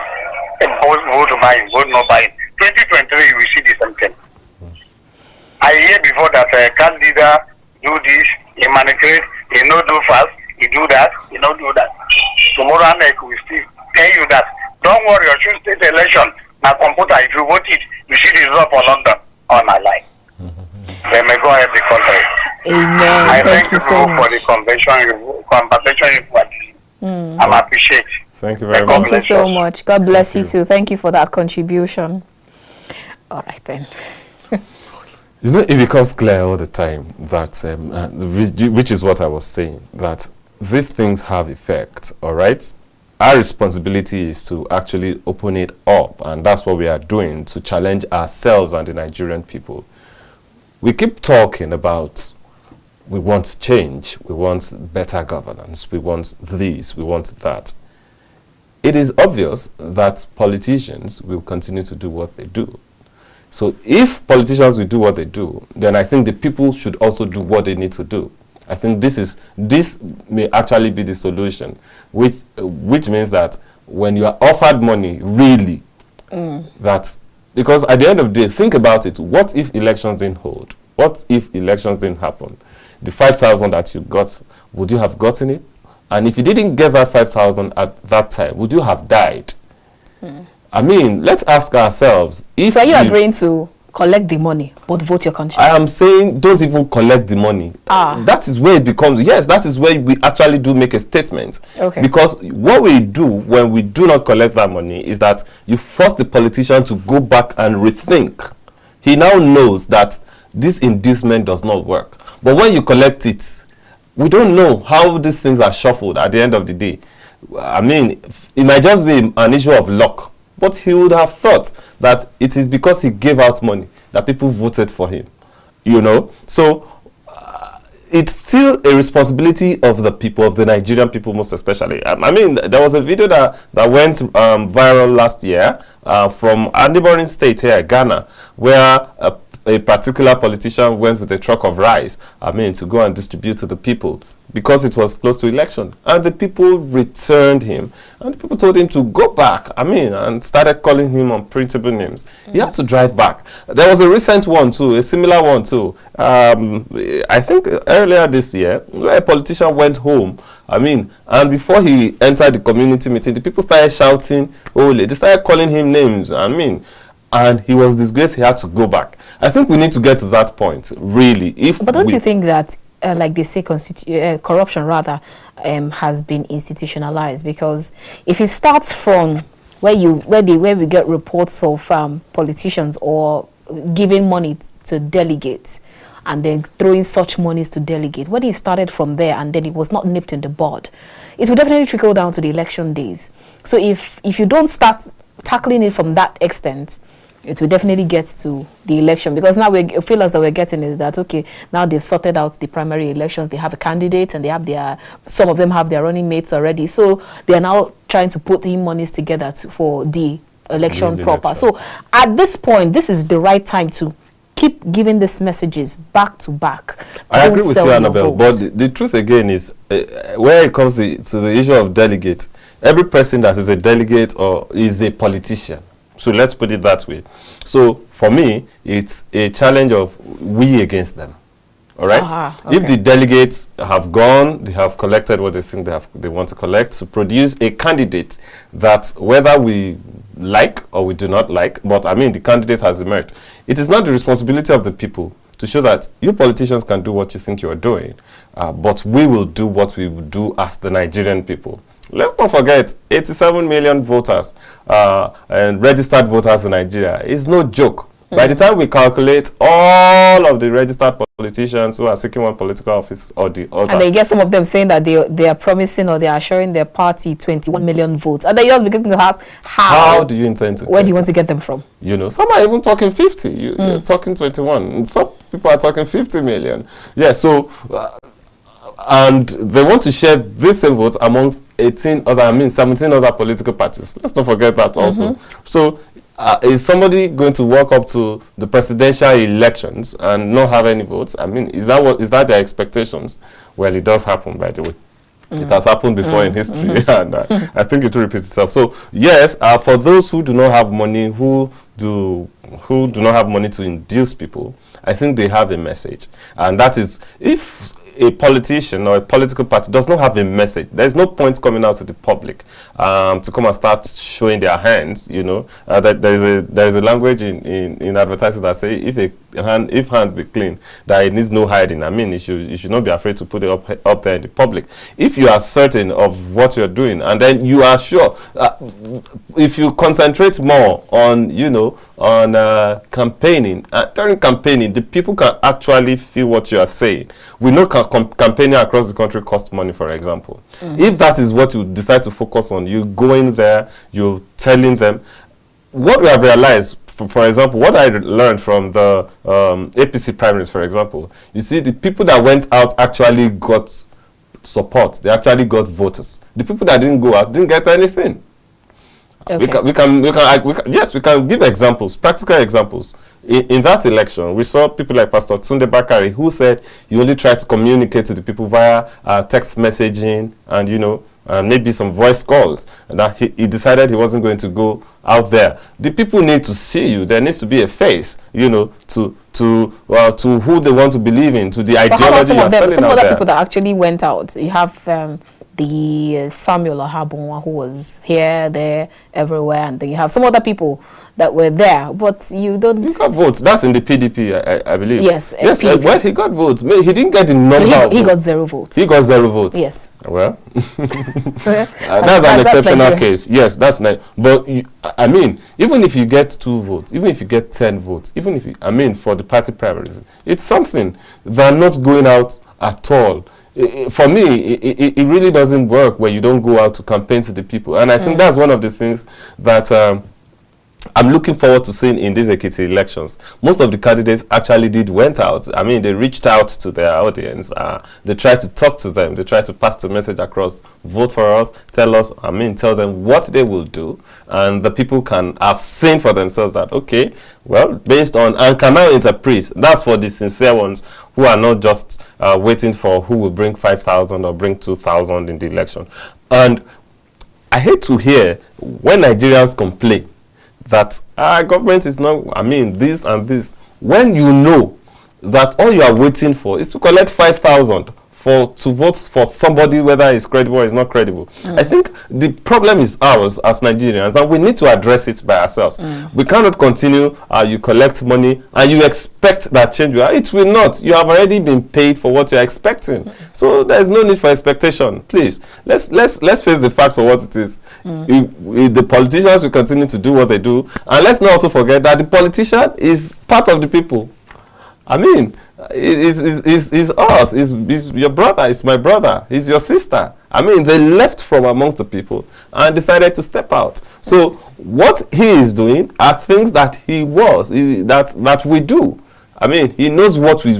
both vote buying, both not buying. 2023, we see the same thing. I hear before that candidate do this, he manipulate, he no do fast, he do that, he no do that. Tomorrow night we still tell you that. Don't worry, your state election, my computer, if you vote it, you see the result for London on my life. They may go ahead the country. Amen. I thank you you so for much. the conversation you put. I appreciate. Thank you very much. Thank you so much. God bless you too. Thank you for that contribution. All right then. You know, it becomes clear all the time that, which is what I was saying, that these things have effect, all right? Our responsibility is to actually open it up, and that's what we are doing, to challenge ourselves and the Nigerian people. We keep talking about we want change, we want better governance, we want this, we want that. It is obvious that politicians will continue to do what they do. So if politicians will do what they do, then I think the people should also do what they need to do. I think this may actually be the solution, which means that when you are offered money, really, that, because at the end of the day, think about it, what if elections didn't hold? What if elections didn't happen? The 5,000 that you got, would you have gotten it? And if you didn't get that 5,000 at that time, would you have died? I mean, let's ask ourselves. If so are you agreeing to collect the money but vote your conscience? I am saying don't even collect the money. That is where it becomes, yes, that is where we actually do make a statement. Okay. Because what we do when we do not collect that money is that you force the politician to go back and rethink. He now knows that this inducement does not work. But when you collect it, we don't know how these things are shuffled at the end of the day. I mean, it might just be an issue of luck. But he would have thought that it is because he gave out money that people voted for him, you know. So it's still a responsibility of the people, of the Nigerian people most especially. I mean, there was a video that went viral last year from a neighboring state here, Ghana, where a particular politician went with a truck of rice, I mean, to go and distribute to the people because it was close to election. And the people returned him. And the people told him to go back, I mean, and started calling him unprintable names. He had to drive back. There was a recent one too, a similar one too. I think earlier this year, where a politician went home, I mean, and before he entered the community meeting, the people started shouting, "Ole," they started calling him names, I mean, and he was disgraced, he had to go back. I think we need to get to that point, really. But don't you think that, like they say, corruption rather has been institutionalized? Because if it starts from where we get reports of politicians or giving money to delegates and then throwing such monies to delegate, when it started from there and then it was not nipped in the bud, it will definitely trickle down to the election days. So if you don't start tackling it from that extent, it will definitely get to the election, because now we feel as though we're getting is that, okay, now they've sorted out the primary elections, they have a candidate and they have some of them have their running mates already, so they are now trying to put in monies together for the election proper. So at this point, this is the right time to keep giving these messages back to back. I agree with you, Annabelle, but the truth again is where it comes to the issue of delegates, every person that is a delegate or is a politician. So let's put it that way. So for me, it's a challenge of we against them. All right. Okay. If the delegates have gone, they have collected what they think they want to collect to produce a candidate that whether we like or we do not like, but I mean the candidate has emerged. It is not the responsibility of the people to show that you politicians can do what you think you are doing, but we will do what we will do as the Nigerian people. Let's not forget, 87 million voters and registered voters in Nigeria is no joke. By the time we calculate all of the registered politicians who are seeking one political office or the other, and they get some of them saying that they are promising or they are assuring their party 21 million votes, and they just begin to ask, how do you intend to? Where do you want to get them from? You know, some are even talking 50. You're talking 21. And some people are talking 50 million. Yeah. So. And they want to share this same vote amongst 17 other political parties. Let's not forget that also. So, is somebody going to walk up to the presidential elections and not have any votes? I mean, is that their expectations? Well, it does happen, by the way. It has happened before in history, and I think it will repeat itself. So, yes, for those who do not have money, who do not have money to induce people, I think they have a message, and that is if a politician or a political party does not have a message, there's no point coming out to the public to come and start showing their hands. You know, that there is a language in advertising that say if hands be clean, that it needs no hiding. I mean, you should not be afraid to put it up there in the public. If you are certain of what you're doing, and then you are sure, if you concentrate more on campaigning, during campaigning, the people can actually feel what you are saying. We know campaigning across the country costs money, for example. If that is what you decide to focus on, you go in there, you're telling them. What we have realized, for example, what I learned from the APC primaries, for example, you see the people that went out actually got support. They actually got voters. The people that didn't go out didn't get anything. Okay. We can give examples, practical examples. In that election, we saw people like Pastor Tunde Bakari, who said he only tried to communicate to the people via text messaging and maybe some voice calls, and that he decided he wasn't going to go out there. The people need to see you. There needs to be a face, to who they want to believe in, to the ideology you're selling out there. Some other people that actually went out. You have the Samuel Ahabonwa, who was here, there, everywhere, and then you have some other people that were there, but you don't... He got votes. That's in the PDP, I believe. Yes, yes. PDP. Well, he got votes. He didn't get the number of He votes. got 0 votes. He got 0 votes. Yes. Well, that's an exceptional case. Yes, that's nice. But I mean, even if you get 2 votes, even if you get 10 votes, even if you, I mean, for the party primaries, it's something. They're not going out at all. For me, it really doesn't work where you don't go out to campaign to the people. And I think that's one of the things that I'm looking forward to seeing in these Ekiti elections. Most of the candidates actually went out. I mean, they reached out to their audience. They tried to talk to them. They tried to pass the message across. Vote for us. Tell them what they will do. And the people can have seen for themselves that, okay, well, based on, and can now interpret. That's for the sincere ones who are not just waiting for who will bring 5,000 or bring 2,000 in the election. And I hate to hear when Nigerians complain that government is not, I mean, this and this, when you know that all you are waiting for is to collect 5,000 to vote for somebody, whether it's credible or it's not credible. I think the problem is ours as Nigerians, and we need to address it by ourselves. We cannot continue, you collect money and you expect that change. It will not. You have already been paid for what you're expecting. So there's no need for expectation. Please, let's face the fact for what it is. The politicians will continue to do what they do. And let's not also forget that the politician is part of the people. I mean, is us, is your brother, is my brother, is your sister. I mean, they left from amongst the people and decided to step out. So what he is doing are things that that we do. I mean, he knows what we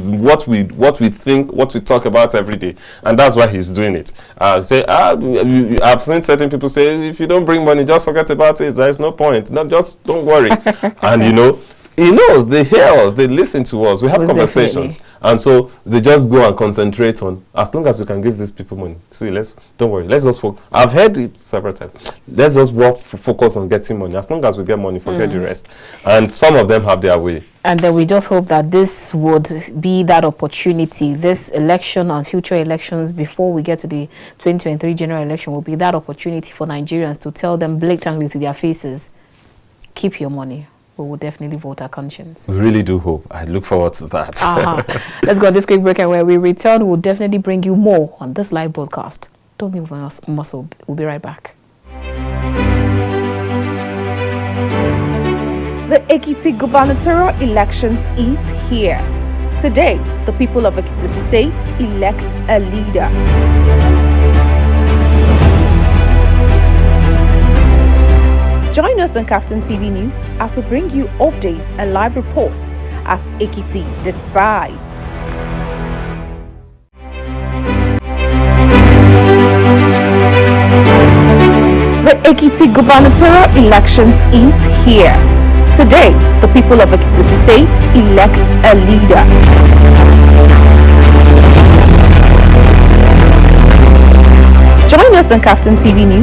think, what we talk about every day, and that's why he's doing it. I've seen certain people say, if you don't bring money, just forget about it. There is no point. No, just don't worry. And you know, he knows, they hear us, they listen to us, we have conversations. And so they just go and concentrate on, as long as we can give these people money. See, don't worry, let's just focus. I've heard it several times. Let's just focus on getting money. As long as we get money, forget the rest. And some of them have their way. And then we just hope that this would be that opportunity, this election and future elections before we get to the 2023 general election will be that opportunity for Nigerians to tell them blatantly to their faces, keep your money. We will definitely vote our conscience. We really do hope. I look forward to that. Let's go on this quick break, and when we return, we'll definitely bring you more on this live broadcast. Don't move on muscle. We'll be right back. The Ekiti gubernatorial elections is here. Today, the people of Ekiti State elect a leader. Join us on Captain TV News as we bring you updates and live reports as Ekiti decides. The Ekiti gubernatorial elections is here. Today, the people of Ekiti State elect a leader. Join us on Captain TV News